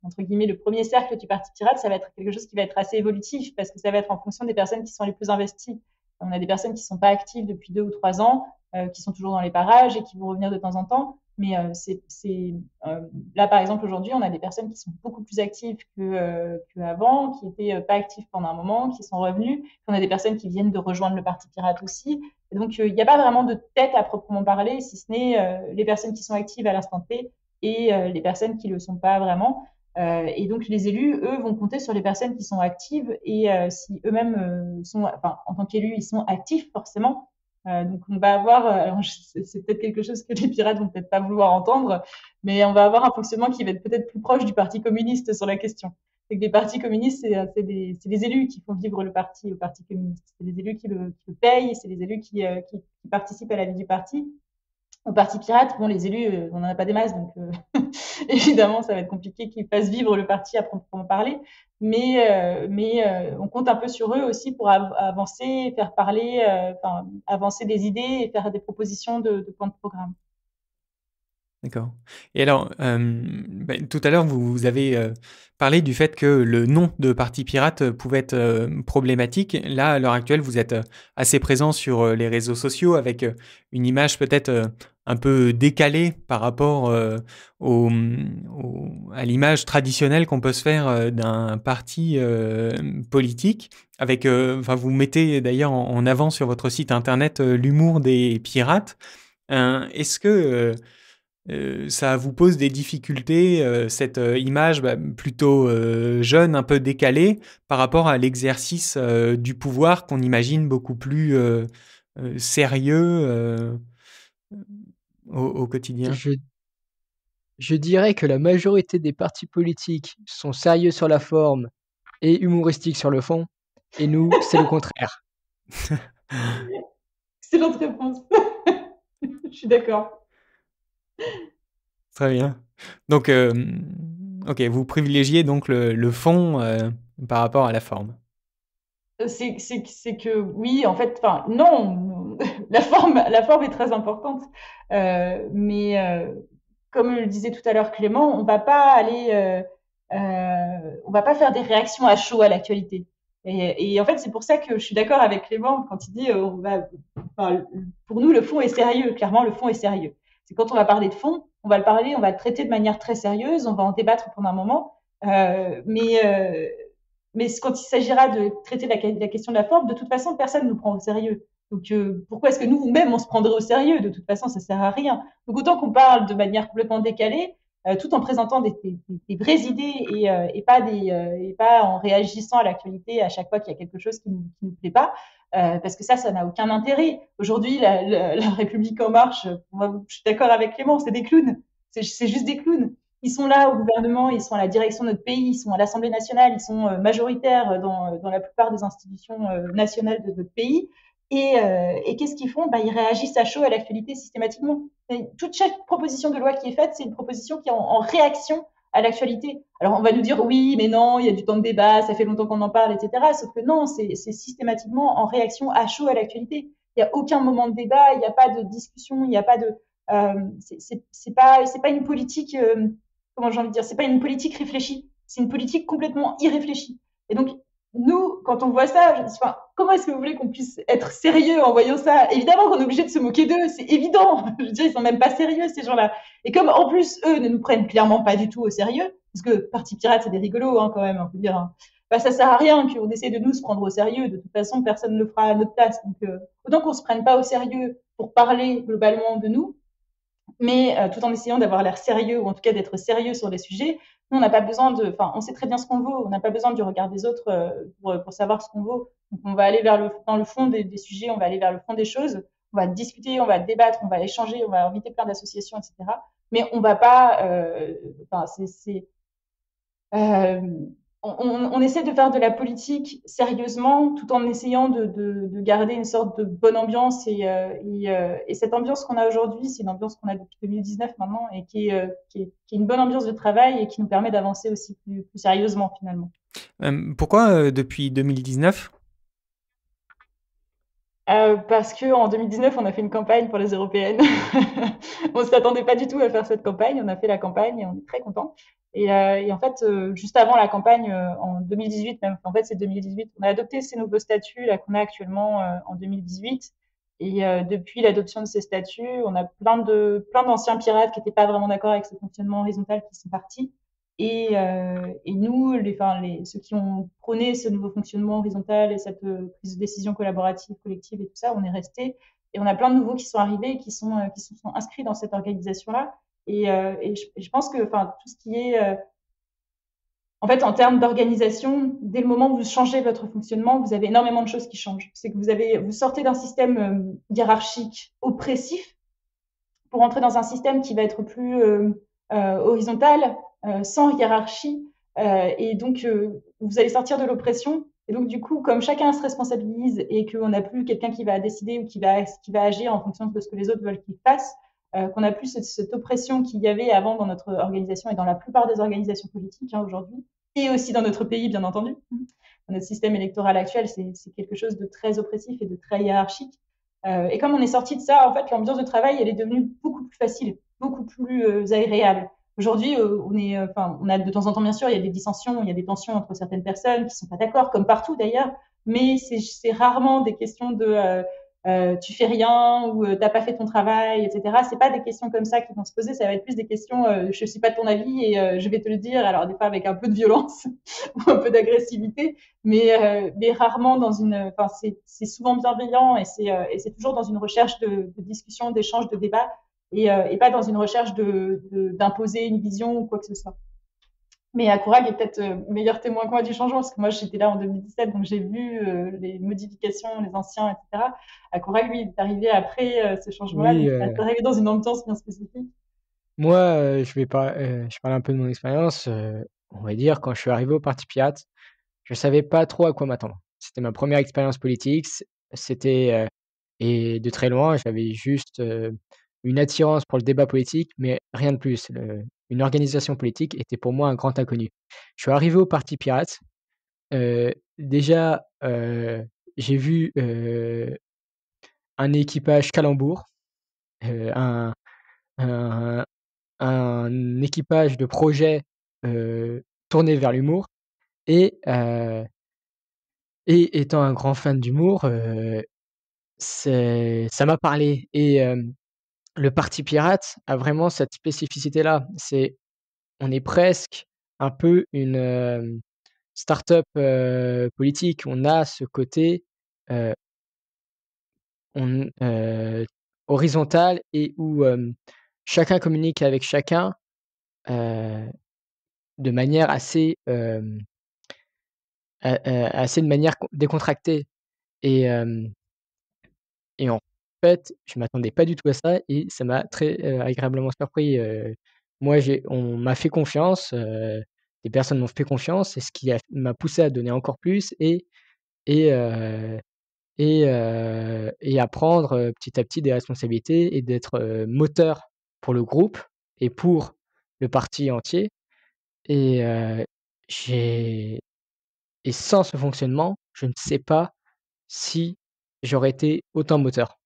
entre guillemets, le premier cercle du Parti Pirate, ça va être quelque chose qui va être assez évolutif parce que ça va être en fonction des personnes qui sont les plus investies. On a des personnes qui sont pas actives depuis 2 ou 3 ans, qui sont toujours dans les parages et qui vont revenir de temps en temps. Mais là, par exemple, aujourd'hui, on a des personnes qui sont beaucoup plus actives qu'avant, qui étaient pas actives pendant un moment, qui sont revenues. On a des personnes qui viennent de rejoindre le Parti Pirate aussi. Et donc, il n'y a pas vraiment de tête à proprement parler, si ce n'est les personnes qui sont actives à l'instant T et les personnes qui ne le sont pas vraiment. Et donc, les élus, eux, vont compter sur les personnes qui sont actives et si eux-mêmes sont, enfin, en tant qu'élus, ils sont actifs forcément. Donc, on va avoir, c'est peut-être quelque chose que les pirates vont peut-être pas vouloir entendre, mais on va avoir un fonctionnement qui va être peut-être plus proche du Parti communiste sur la question. C'est que les partis communistes, c'est les élus qui font vivre le parti au Parti communiste. C'est les élus qui le payent, c'est les élus qui participent à la vie du parti. Au Parti Pirate, bon, les élus, on n'en a pas des masses, donc évidemment, ça va être compliqué qu'ils fassent vivre le parti à proprement parler. Mais on compte un peu sur eux aussi pour avancer, faire parler, avancer des idées et faire des propositions de plans de programme. D'accord. Et alors, tout à l'heure, vous avez parlé du fait que le nom de Parti Pirate pouvait être problématique. Là, à l'heure actuelle, vous êtes assez présent sur les réseaux sociaux avec une image peut-être un peu décalée par rapport à l'image traditionnelle qu'on peut se faire d'un parti politique. Avec, enfin, vous mettez d'ailleurs en avant sur votre site internet l'humour des pirates. Est-ce que ça vous pose des difficultés, cette image plutôt jeune, un peu décalée, par rapport à l'exercice du pouvoir qu'on imagine beaucoup plus sérieux au quotidien? Je je dirais que la majorité des partis politiques sont sérieux sur la forme et humoristiques sur le fond, et nous, c'est le contraire. Excellente réponse. Je suis d'accord. Très bien. Donc, ok, vous privilégiez donc le fond par rapport à la forme. C'est que oui, en fait, enfin non, la forme est très importante. Mais comme le disait tout à l'heure Clément, on va pas faire des réactions à chaud à l'actualité. Et en fait, c'est pour ça que je suis d'accord avec Clément quand il dit enfin, pour nous, le fond est sérieux. Clairement, le fond est sérieux. C'est quand on va parler de fond, on va le traiter de manière très sérieuse, on va en débattre pendant un moment. Mais quand il s'agira de traiter la question de la forme, de toute façon, personne ne nous prend au sérieux. Donc, pourquoi est-ce que nous-mêmes, on se prendrait au sérieux? De toute façon, ça sert à rien. Donc, autant qu'on parle de manière complètement décalée, tout en présentant des vraies idées et pas en réagissant à l'actualité à chaque fois qu'il y a quelque chose qui nous plaît pas, parce que ça n'a aucun intérêt. Aujourd'hui, la République en marche, je suis d'accord avec Clément, c'est des clowns. C'est juste des clowns. Ils sont là au gouvernement, ils sont à la direction de notre pays, ils sont à l'Assemblée nationale, ils sont majoritaires dans la plupart des institutions nationales de notre pays. Et qu'est-ce qu'ils font? Ils réagissent à chaud à l'actualité systématiquement. Et chaque proposition de loi qui est faite, c'est une proposition qui est en réaction à l'actualité. Alors on va nous dire oui, mais non, il y a du temps de débat, ça fait longtemps qu'on en parle, etc. Sauf que non, c'est systématiquement en réaction à chaud à l'actualité. Il n'y a aucun moment de débat, il n'y a pas de discussion, il n'y a pas de c'est pas une politique comment j'ai envie de dire, c'est pas une politique réfléchie, c'est une politique complètement irréfléchie. Et donc, nous, quand on voit ça, je dis, enfin, comment est-ce que vous voulez qu'on puisse être sérieux en voyant ça? Évidemment qu'on est obligé de se moquer d'eux, c'est évident. Je veux dire, ils sont même pas sérieux, ces gens-là. Et comme, en plus, eux ne nous prennent clairement pas du tout au sérieux, parce que Parti Pirate, c'est des rigolos, hein, quand même, on peut dire, hein. Ça sert à rien qu'on essaie de nous se prendre au sérieux. De toute façon, personne ne le fera à notre place. Donc, autant qu'on se prenne pas au sérieux pour parler globalement de nous, mais tout en essayant d'avoir l'air sérieux, ou en tout cas d'être sérieux sur les sujets. Nous, on n'a pas besoin enfin, on sait très bien ce qu'on vaut, on n'a pas besoin du regard des autres pour savoir ce qu'on vaut. Donc, on va aller dans le fond des sujets, on va aller vers le fond des choses, on va discuter, on va débattre, on va échanger, on va inviter plein d'associations, etc. Mais on va pas, enfin, euh, on essaie de faire de la politique sérieusement, tout en essayant de garder une sorte de bonne ambiance. Et cette ambiance qu'on a aujourd'hui, c'est une ambiance qu'on a depuis 2019 maintenant, et qui est une bonne ambiance de travail et qui nous permet d'avancer aussi plus sérieusement finalement. Pourquoi depuis 2019? Parce que en 2019, on a fait une campagne pour les européennes. On s'attendait pas du tout à faire cette campagne. On a fait la campagne et on est très contents. Et en fait, juste avant la campagne, en 2018 même, en fait c'est 2018, on a adopté ces nouveaux statuts là qu'on a actuellement en 2018. Et depuis l'adoption de ces statuts, on a plein d'anciens pirates qui n'étaient pas vraiment d'accord avec ce fonctionnement horizontal qui sont partis. Et nous, ceux qui ont prôné ce nouveau fonctionnement horizontal et cette prise de décision collaborative, collective et tout ça, on est resté. Et on a plein de nouveaux qui sont arrivés, qui se sont inscrits dans cette organisation-là. Et je pense que, enfin, tout ce qui est, en fait, en termes d'organisation, dès le moment où vous changez votre fonctionnement, vous avez énormément de choses qui changent. C'est que vous sortez d'un système hiérarchique oppressif pour entrer dans un système qui va être plus horizontal, sans hiérarchie. Et donc, vous allez sortir de l'oppression. Et donc, du coup, comme chacun se responsabilise et qu'on n'a plus quelqu'un qui va décider ou qui va agir en fonction de ce que les autres veulent qu'il fasse, qu'on n'a plus cette oppression qu'il y avait avant dans notre organisation et dans la plupart des organisations politiques aujourd'hui, et aussi dans notre pays, bien entendu. Dans notre système électoral actuel, c'est quelque chose de très oppressif et de très hiérarchique. Et comme on est sorti de ça, en fait, l'ambiance de travail, elle est devenue beaucoup plus facile. beaucoup plus agréable. Aujourd'hui, on a de temps en temps, bien sûr, il y a des dissensions, il y a des tensions entre certaines personnes qui sont pas d'accord, comme partout d'ailleurs, mais c'est rarement des questions de tu fais rien ou t'as pas fait ton travail, etc. C'est pas des questions comme ça qui vont se poser. Ça va être plus des questions je suis pas de ton avis et je vais te le dire. Alors des fois avec un peu de violence ou un peu d'agressivité, mais rarement dans une. Enfin, c'est souvent bienveillant et c'est toujours dans une recherche de discussion, d'échange, de débat et pas dans une recherche d'imposer une vision ou quoi que ce soit. Mais Akourag est peut-être meilleur témoin que moi du changement, parce que moi j'étais là en 2017, donc j'ai vu les modifications, les anciens, etc. Akourag, lui, il est arrivé après ce changement-là, donc Oui, il est arrivé dans une ambiance bien spécifique. moi, je parle un peu de mon expérience, on va dire quand je suis arrivé au Parti pirate, je savais pas trop à quoi m'attendre. C'était ma première expérience politique, c'était, et de très loin, j'avais juste, une attirance pour le débat politique, mais rien de plus. Une organisation politique était pour moi un grand inconnu. Je suis arrivé au Parti pirate, déjà, j'ai vu, un équipage calembour, un un un équipage de projet, tourné vers l'humour et étant un grand fan d'humour, ça m'a parlé et le Parti pirate a vraiment cette spécificité-là. On est presque un peu une, start-up, politique. On a ce côté, heu, on horizontal et où, chacun communique avec chacun, heu, de manière assez, assez de manière décontractée et en fait, je m'attendais pas du tout à ça et ça m'a très, agréablement surpris, moi on m'a fait confiance, des personnes m'ont fait confiance et ce qui m'a poussé à donner encore plus et heu et à prendre, petit à petit des responsabilités et d'être, moteur pour le groupe et pour le parti entier et j'ai et sans ce fonctionnement, je ne sais pas si j'aurais été autant moteur.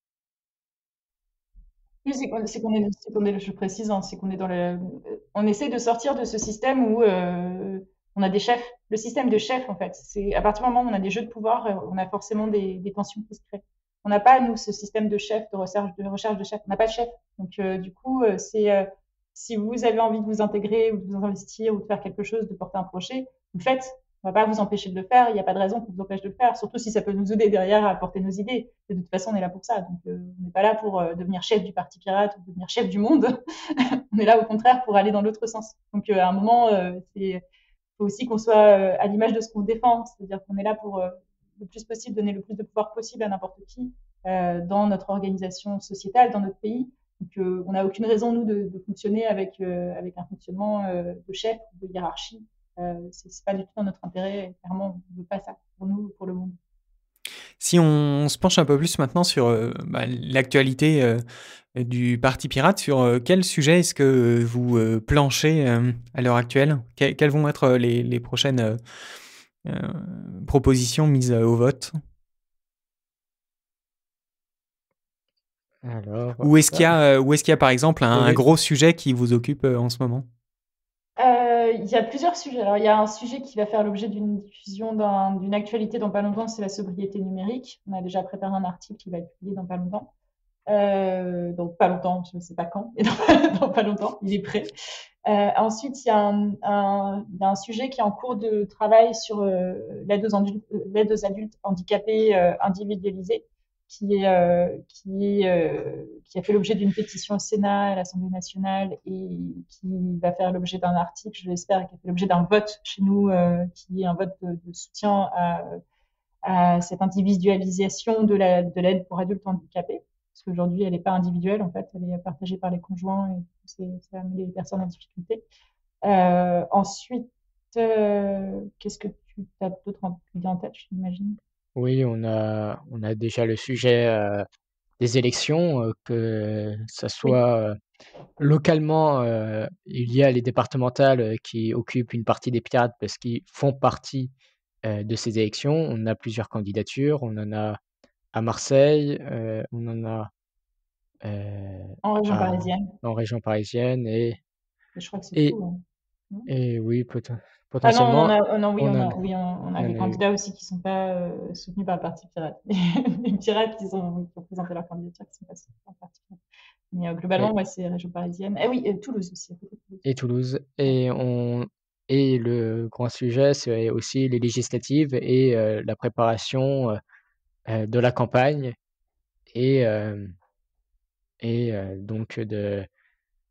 Oui, je précise, hein, c'est qu'on est dans on essaie de sortir de ce système où on a des chefs. Le système de chef, en fait, c'est à partir du moment où on a des jeux de pouvoir, on a forcément des tensions qui se créent. On n'a pas, nous, ce système de chef, de recherche de chef. On n'a pas de chef. Donc, du coup, si vous avez envie de vous intégrer ou de vous investir ou de faire quelque chose, de porter un projet, vous le faites. On va pas vous empêcher de le faire. Il n'y a pas de raison qui vous empêche de le faire. Surtout si ça peut nous aider derrière à porter nos idées. De toute façon, on est là pour ça. Donc, on n'est pas là pour devenir chef du Parti pirate ou devenir chef du monde. On est là, au contraire, pour aller dans l'autre sens. Donc, à un moment, il faut aussi qu'on soit à l'image de ce qu'on défend. C'est-à-dire qu'on est là pour le plus possible donner le plus de pouvoir possible à n'importe qui dans notre organisation sociétale, dans notre pays. Donc, on n'a aucune raison, nous, de fonctionner avec un fonctionnement de chef, de hiérarchie. C'est pas du tout dans notre intérêt. Clairement, on ne veut pas ça pour nous, pour le monde. Si on se penche un peu plus maintenant sur l'actualité du Parti pirate, sur quel sujet est-ce que vous planchez à l'heure actuelle? Quelles vont être les prochaines propositions mises au vote? Alors, Ou est-ce qu'il y a par exemple oui, un oui. gros sujet qui vous occupe en ce moment? Il y a plusieurs sujets. Alors, il y a un sujet qui va faire l'objet d'une diffusion d'une actualité dans pas longtemps, c'est la sobriété numérique. On a déjà préparé un article qui va être publié dans pas longtemps. Donc, pas longtemps, je ne sais pas quand, mais dans pas longtemps, il est prêt. Ensuite, il y a il y a un sujet qui est en cours de travail sur l'aide aux adultes handicapés individualisés, qui a fait l'objet d'une pétition au Sénat, à l'Assemblée nationale, et qui va faire l'objet d'un article, je l'espère, qui a fait l'objet d'un vote chez nous, qui est un vote de soutien à cette individualisation de l'aide pour adultes handicapés. Parce qu'aujourd'hui, elle n'est pas individuelle, en fait, elle est partagée par les conjoints et ça met les personnes en difficulté. Ensuite, qu'est-ce que tu as d'autre idée en tête, je t'imagine? Oui, on a déjà le sujet, des élections, que ça Oui. soit, localement, il y a les départementales, qui occupent une partie des pirates parce qu'ils font partie, de ces élections. On a plusieurs candidatures, on en a à Marseille, on en a En région à parisienne. en région parisienne Et je crois que c'est et tout, hein. Non? et oui, Ah non, on en potentiellement, a, oh non, oui, on en on a on en des a eu candidats aussi qui sont pas soutenus par le Parti pirate. Les pirates qui ont présenté leur candidature qui sont pas soutenus par le Parti pirate. Mais oui, globalement, ouais, c'est région parisienne. Eh oui, Toulouse aussi, à côté de Toulouse. et Toulouse Ouais. et le grand sujet, c'est aussi les législatives et la préparation, de la campagne et hem donc de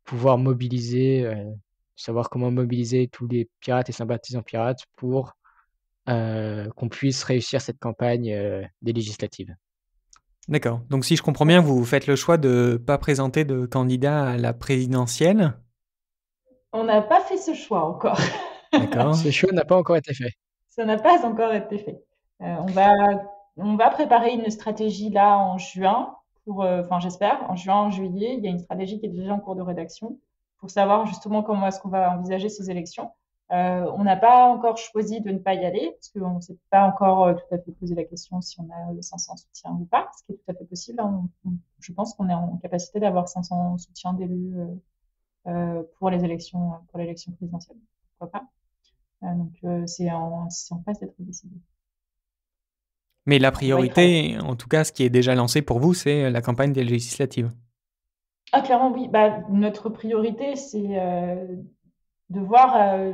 pouvoir mobiliser, savoir comment mobiliser tous les pirates et sympathisants pirates pour, qu'on puisse réussir cette campagne, des législatives. D'accord. Donc si je comprends bien, D'accord. vous faites le choix de ne pas présenter de candidat à la présidentielle. On n'a pas fait ce choix encore. D'accord. Ce choix n'a pas encore été fait. Ça n'a pas encore été fait. On va, on va préparer une stratégie là en juin, enfin j'espère, en juin, en juillet. Il y a une stratégie qui est déjà en cours de rédaction pour savoir justement comment est-ce qu'on va envisager ces élections. On n'a pas encore choisi de ne pas y aller parce qu'on ne s'est pas encore tout à fait posé la question si on a 500 soutiens ou pas, ce qui est tout à fait possible, hein. Je pense qu'on est en capacité d'avoir 500 soutiens d'élus pour l'élection présidentielle. Pourquoi pas? Donc c'est en passe d'être décidé. Mais la On va y travailler. priorité, en tout cas, ce qui est déjà lancé pour vous, c'est la campagne des législatives. Ah clairement oui, bah, notre priorité c'est de voir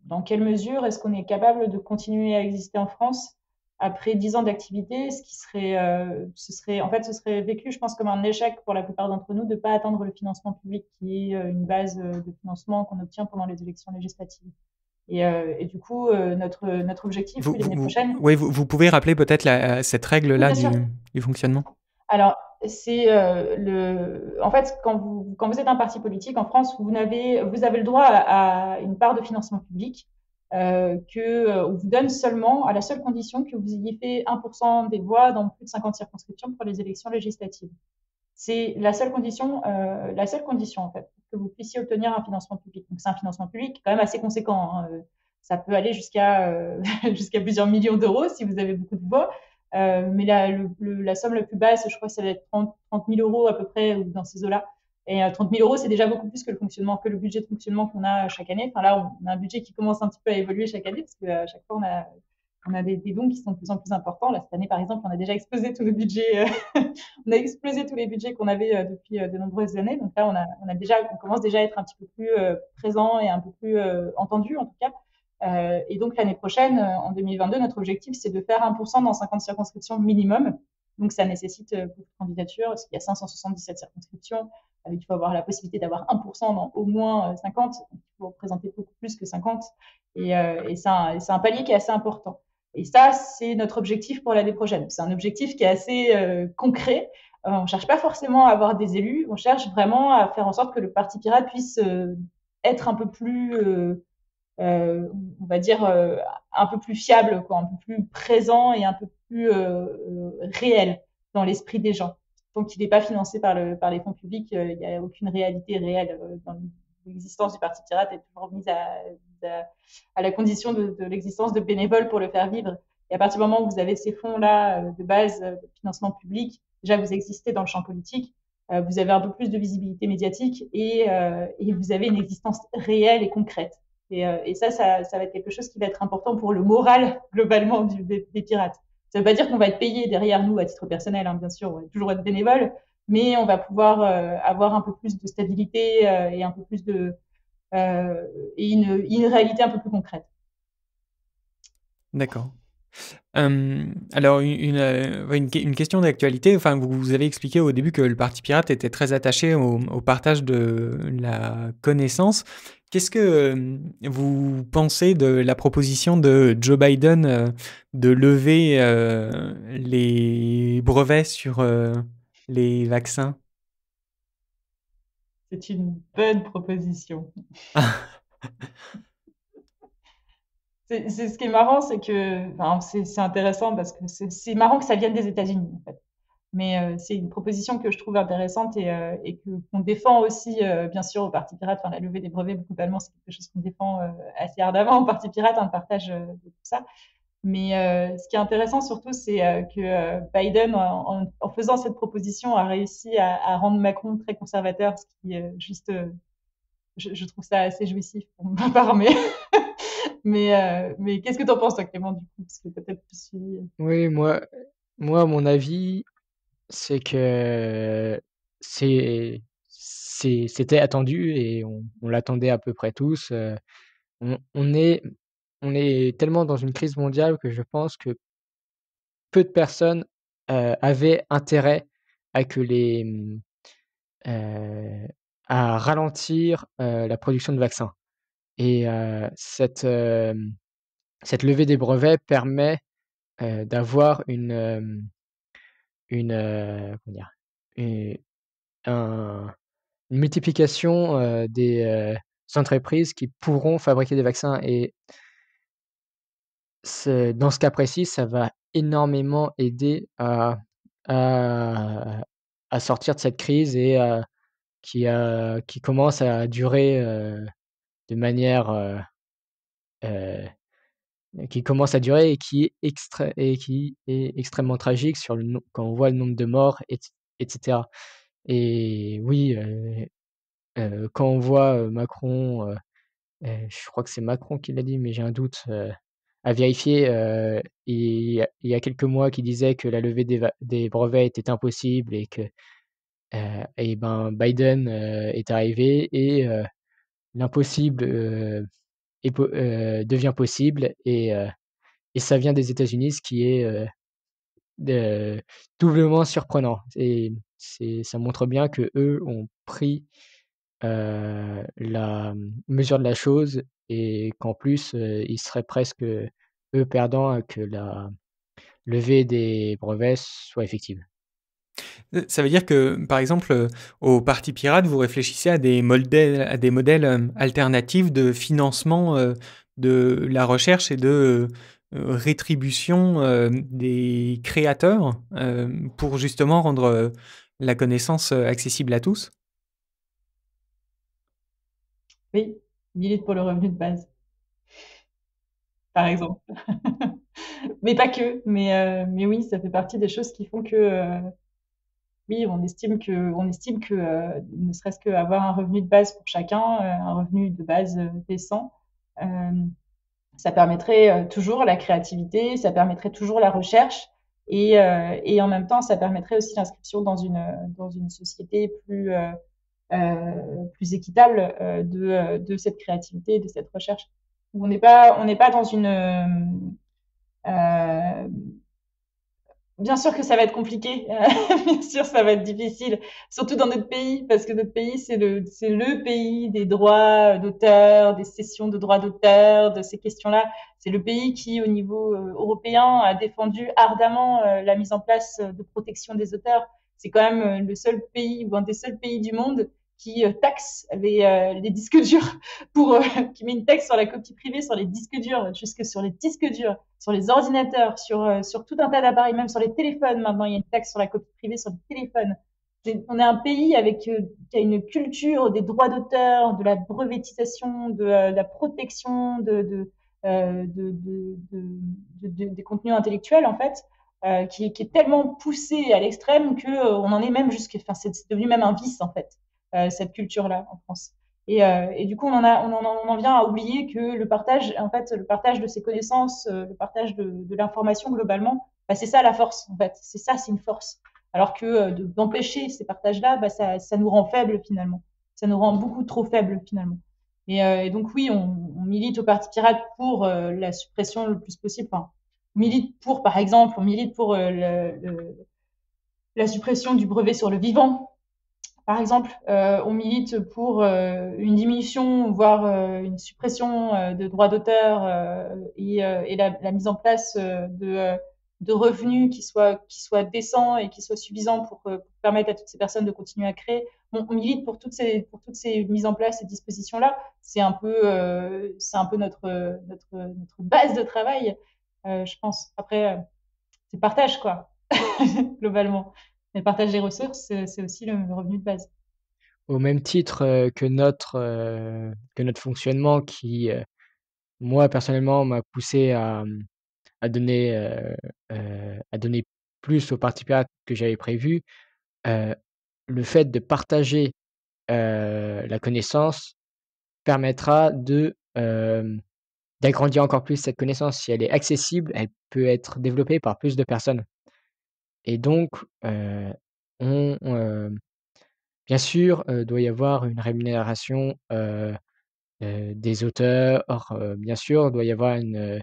dans quelle mesure est-ce qu'on est capable de continuer à exister en France après 10 ans d'activité, ce qui serait, ce serait vécu, je pense, comme un échec pour la plupart d'entre nous de ne pas atteindre le financement public qui est une base de financement qu'on obtient pendant les élections législatives. Et du coup, notre objectif, oui, l'année prochaine, Oui, vous pouvez rappeler peut-être cette oui, règle-là bien sûr. du fonctionnement? Alors, c'est en fait, quand vous êtes un parti politique en France, vous avez le droit à une part de financement public on vous donne seulement à la seule condition que vous ayez fait 1% des voix dans plus de 50 circonscriptions pour les élections législatives. C'est la seule condition en fait, pour que vous puissiez obtenir un financement public. Donc c'est un financement public quand même assez conséquent, hein. Ça peut aller jusqu'à plusieurs millions d'euros si vous avez beaucoup de voix. Mais la somme la plus basse, je crois que ça va être 30 000 euros à peu près, ou dans ces eaux-là. Et 30 000 euros, c'est déjà beaucoup plus que le budget de fonctionnement qu'on a chaque année. Enfin là, on a un budget qui commence un petit peu à évoluer chaque année, parce qu'à chaque fois, on a des dons qui sont de plus en plus importants. Là, cette année, par exemple, on a déjà explosé tous nos budgets. On a explosé tous les budgets qu'on avait depuis de nombreuses années. Donc là, on commence déjà à être un petit peu plus présent et un peu plus entendu, en tout cas. Et donc l'année prochaine, en 2022, notre objectif, c'est de faire 1% dans 50 circonscriptions minimum. Donc ça nécessite beaucoup de candidatures, parce qu'il y a 577 circonscriptions. Il faut avoir la possibilité d'avoir 1% dans au moins 50. Il faut représenter beaucoup plus que 50. Et c'est un palier qui est assez important. Et ça, c'est notre objectif pour l'année prochaine. C'est un objectif qui est assez concret. On ne cherche pas forcément à avoir des élus, on cherche vraiment à faire en sorte que le Parti pirate puisse être un peu plus on va dire, un peu plus fiable, quoi, un peu plus présent et un peu plus réel dans l'esprit des gens. Tant qu'il n'est pas financé par les fonds publics, il n'y a aucune réalité réelle dans l'existence du Parti pirate est toujours mise à la condition de l'existence de bénévoles pour le faire vivre. Et à partir du moment où vous avez ces fonds-là de base de financement public, déjà vous existez dans le champ politique, vous avez un peu plus de visibilité médiatique et vous avez une existence réelle et concrète. Et ça va être quelque chose qui va être important pour le moral globalement des pirates. Ça ne veut pas dire qu'on va être payé derrière nous à titre personnel, hein, bien sûr, on va toujours être bénévole, mais on va pouvoir avoir un peu plus de stabilité et un peu plus et une réalité un peu plus concrète. D'accord. Alors, une question d'actualité. Enfin, vous avez expliqué au début que le Parti pirate était très attaché au partage de la connaissance. Qu'est-ce que vous pensez de la proposition de Joe Biden de lever les brevets sur les vaccins? C'est une bonne proposition. Ce qui est marrant, c'est que, enfin, c'est intéressant parce que c'est marrant que ça vienne des États-Unis, en fait. Mais c'est une proposition que je trouve intéressante et qu'on défend aussi, bien sûr, au Parti pirate. Enfin, la levée des brevets, globalement, c'est quelque chose qu'on défend assez ardemment au Parti pirate, un partage de tout ça. Mais ce qui est intéressant surtout, c'est que Biden, en faisant cette proposition, a réussi à rendre Macron très conservateur, ce qui est juste, je trouve ça assez jouissif pour ma part. Mais qu'est-ce que tu en penses, toi, Clément, du coup, parce que t'as peut-être plus suivi. Oui, mon avis, c'est que c'était attendu et on l'attendait à peu près tous. On on est on est tellement dans une crise mondiale que je pense que peu de personnes, avaient intérêt à que heu, à ralentir, la production de vaccins et cette levée des brevets permet, d'avoir comment dire? U un une multiplication, des entreprises qui pourront fabriquer des vaccins et dans ce cas précis, ça va énormément aider à sortir de cette crise et qui commence à durer, de manière, heu, qui commence à durer et qui est extrêmement tragique sur le nom quand on voit le nombre de morts et cetera et oui, quand on voit, Macron, je crois que c'est Macron qui l'a dit, mais j'ai un doute, à vérifier, il y a quelques mois qui disait que la levée des brevets était impossible et ben, Biden, est arrivé et l'impossible, devient possible et ça vient des États-Unis, ce qui est, de doublement surprenant et ça montre bien qu'eux ont pris, la mesure de la chose et qu'en plus, ils seraient presque, eux, perdants à que la levée des brevets soit effective. Ça veut dire que, par exemple, au Parti Pirate, vous réfléchissez à des modèles alternatifs de financement de la recherche et de rétribution des créateurs pour justement rendre la connaissance accessible à tous? Oui, milite pour le revenu de base, par exemple. Mais pas que, mais oui, ça fait partie des choses qui font que, oui, on estime que ne serait-ce qu'avoir un revenu de base pour chacun, un revenu de base décent, euh, ça permettrait toujours la créativité, ça permettrait toujours la recherche et en même temps, ça permettrait aussi l'inscription dans une société plus équitable de cette créativité et de cette recherche. On n'est pas dans une bien sûr que ça va être compliqué, bien sûr ça va être difficile, surtout dans notre pays, parce que notre pays c'est le pays des droits d'auteur, des cessions de droits d'auteur, de ces questions-là. C'est le pays qui, au niveau européen, a défendu ardemment la mise en place de protection des auteurs. C'est quand même le seul pays ou un des seuls pays du monde qui taxe les disques durs pour qui met une taxe sur la copie privée sur les disques durs, jusque sur les disques durs, sur les ordinateurs, sur tout un tas d'appareils, même sur les téléphones. Maintenant, il y a une taxe sur la copie privée sur les téléphones. On est un pays qui a une culture des droits d'auteur, de la brevetisation, de la protection des contenus intellectuels, en fait, qui est tellement poussée à l'extrême que on en est même enfin, c'est devenu même un vice, en fait, cette culture-là en France. Et du coup, on en vient à oublier que le partage, en fait, le partage de ses connaissances, le partage de l'information globalement, bah, c'est ça la force, en fait. C'est une force. Alors que d'empêcher ces partages-là, bah, ça nous rend faibles finalement. Ça nous rend beaucoup trop faibles finalement. Et donc oui, on milite au Parti Pirate pour la suppression le plus possible. Enfin, par exemple, on milite pour la suppression du brevet sur le vivant, par exemple, on milite pour une diminution, voire une suppression de droits d'auteur et la mise en place de revenus qui soient décents et qui soient suffisants pour permettre à toutes ces personnes de continuer à créer. On milite pour toutes ces mises en place et dispositions-là. C'est un peu notre base de travail, je pense. Après, c'est le partage, quoi, globalement. Mais le partage des ressources, c'est aussi le revenu de base. Au même titre, que notre fonctionnement qui, moi personnellement m'a poussé à donner, plus aux parties pirates que j'avais prévu, heu, le fait de partager, la connaissance permettra d'agrandir encore plus cette connaissance. Si elle est accessible, elle peut être développée par plus de personnes et donc on, bien sûr, doit y avoir une rémunération, des auteurs, bien sûr, doit y avoir une,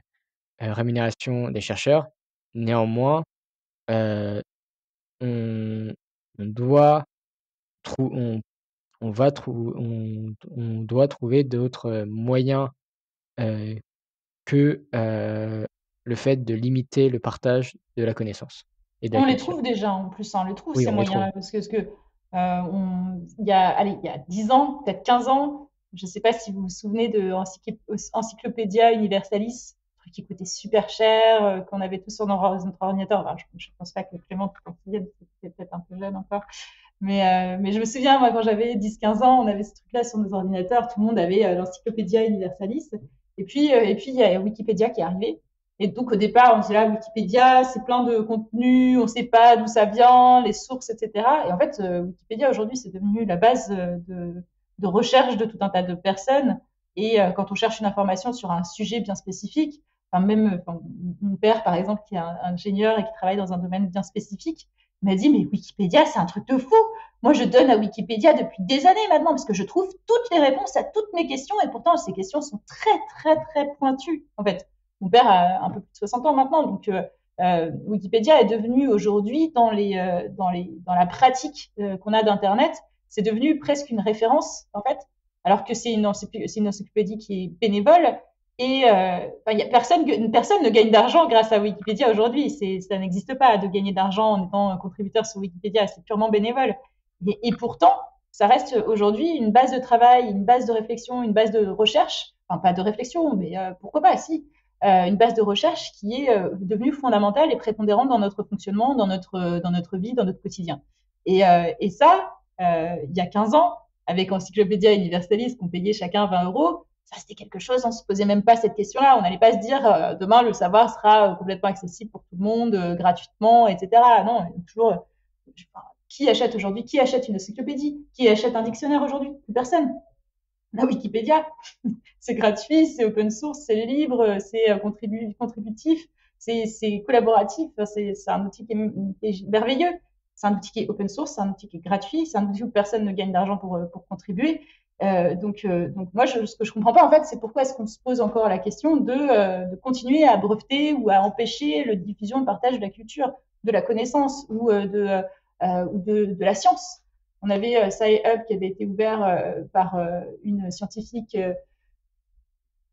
rémunération des chercheurs. Néanmoins, heu, on on doit trou on va trou on doit trouver d'autres, moyens, heu, que, le fait de limiter le partage de la connaissance et de la On les culture. trouve déjà en plus, hein, on les trouve Oui, ces on les trouve. moyens-là il y a, allez, il y a 10 ans, peut-être 15 ans, je ne sais pas si vous vous souvenez de Encyclopédia Universalis, un truc qui coûtait super cher, qu'on avait tous sur notre ordinateur. Enfin, je pense pas que Clément tu t'en souviennes, c'était peut-être un peu jeune encore. Mais je me souviens, moi, quand j'avais 10-15 ans, on avait ce truc-là sur nos ordinateurs, tout le monde avait l'Encyclopédia Universalis. Et puis, il y a Wikipédia qui est arrivé. Et donc, au départ, on disait là, Wikipédia, c'est plein de contenus, on ne sait pas d'où ça vient, les sources, etc. Et en fait, Wikipédia, aujourd'hui, c'est devenu la base de recherche de tout un tas de personnes. Et quand on cherche une information sur un sujet bien spécifique, mon père, par exemple, qui est un ingénieur et qui travaille dans un domaine bien spécifique, m'a dit, mais Wikipédia, c'est un truc de fou. Moi, je donne à Wikipédia depuis des années maintenant parce que je trouve toutes les réponses à toutes mes questions et pourtant, ces questions sont très, très, très pointues, en fait. Mon père a un peu plus de 60 ans maintenant, donc Wikipédia est devenu aujourd'hui dans la pratique qu'on a d'Internet, c'est devenu presque une référence en fait, alors que c'est une encyclopédie qui est bénévole et personne ne gagne d'argent grâce à Wikipédia aujourd'hui. Ça n'existe pas de gagner d'argent en étant contributeur sur Wikipédia, c'est purement bénévole. Et pourtant, ça reste aujourd'hui une base de travail, une base de réflexion, une base de recherche. Enfin, pas de réflexion, mais pourquoi pas, si une base de recherche qui est devenue fondamentale et prépondérante dans notre fonctionnement, dans notre vie, dans notre quotidien. Et ça, il y a 15 ans, avec Encyclopédia Universalis, qu'on payait chacun 20 euros, ça c'était quelque chose, on ne se posait même pas cette question-là. On n'allait pas se dire demain le savoir sera complètement accessible pour tout le monde, gratuitement, etc. Non, toujours. Qui achète aujourd'hui? Qui achète une encyclopédie? Qui achète un dictionnaire aujourd'hui? Plus personne. La Wikipédia, c'est gratuit, c'est open source, c'est libre, c'est contributif, c'est collaboratif, c'est un outil qui est merveilleux. C'est un outil qui est open source, c'est un outil qui est gratuit, c'est un outil où personne ne gagne d'argent pour contribuer. Donc moi, ce que je comprends pas, en fait, c'est pourquoi est-ce qu'on se pose encore la question de continuer à breveter ou à empêcher le diffusion, le partage de la culture, de la connaissance ou de la science. On avait SciHub qui avait été ouvert par une scientifique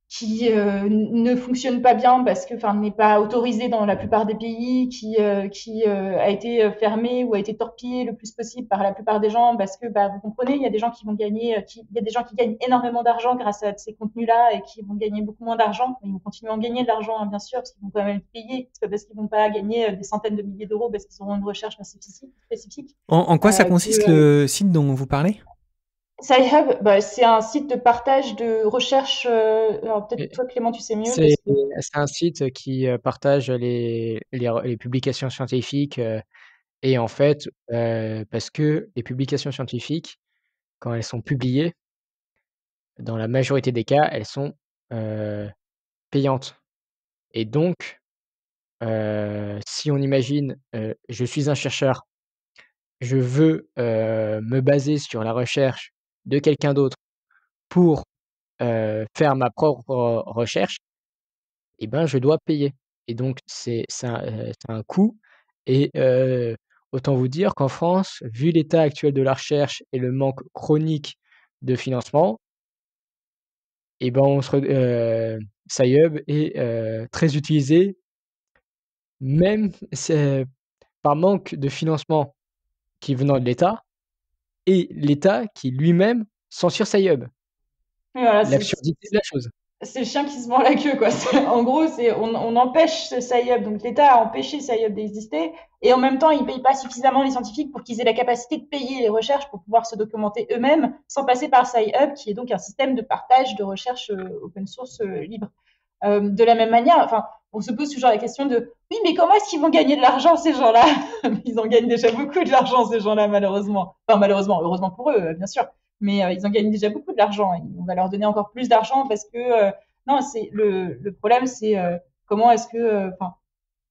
qui ne fonctionne pas bien parce que, n'est pas autorisé dans la plupart des pays, qui a été fermé ou a été torpillé le plus possible par la plupart des gens parce que, vous comprenez, il y a des gens qui vont gagner, il y a des gens qui gagnent énormément d'argent grâce à ces contenus-là et qui vont gagner beaucoup moins d'argent. Ils vont continuer à en gagner de l'argent, hein, bien sûr, parce qu'ils vont quand même être payés. C'est pas parce qu'ils vont pas gagner des centaines de milliers d'euros parce qu'ils auront une recherche spécifique. En quoi ça consiste le site dont vous parlez? SciHub, c'est un site de partage de recherche. Alors peut-être toi, Clément, tu sais mieux. C'est un site qui partage les publications scientifiques et en fait, parce que les publications scientifiques, quand elles sont publiées, dans la majorité des cas, elles sont payantes. Et donc, si on imagine, je suis un chercheur, je veux me baser sur la recherche de quelqu'un d'autre pour faire ma propre recherche, et ben, je dois payer. Et donc c'est un coût et autant vous dire qu'en France, vu l'état actuel de la recherche et le manque chronique de financement, et ben, SciHub est très utilisé, même c'est par manque de financement qui venant de l'État et l'État qui lui-même censure SciHub. Voilà, L'absurdité de la chose. c'est le chien qui se mord la queue, quoi. En gros, on empêche ce SciHub. Donc l'État a empêché SciHub d'exister et en même temps, il paye pas suffisamment les scientifiques pour qu'ils aient la capacité de payer les recherches pour pouvoir se documenter eux-mêmes sans passer par SciHub, qui est donc un système de partage de recherche open source libre. De la même manière, on se pose toujours la question de oui, mais comment est-ce qu'ils vont gagner de l'argent, ces gens-là? Ils en gagnent déjà beaucoup de l'argent, ces gens-là, malheureusement. Enfin, malheureusement, heureusement pour eux, bien sûr. Mais ils en gagnent déjà beaucoup de l'argent. Et on va leur donner encore plus d'argent parce que non, c'est le problème, c'est comment est-ce que, enfin,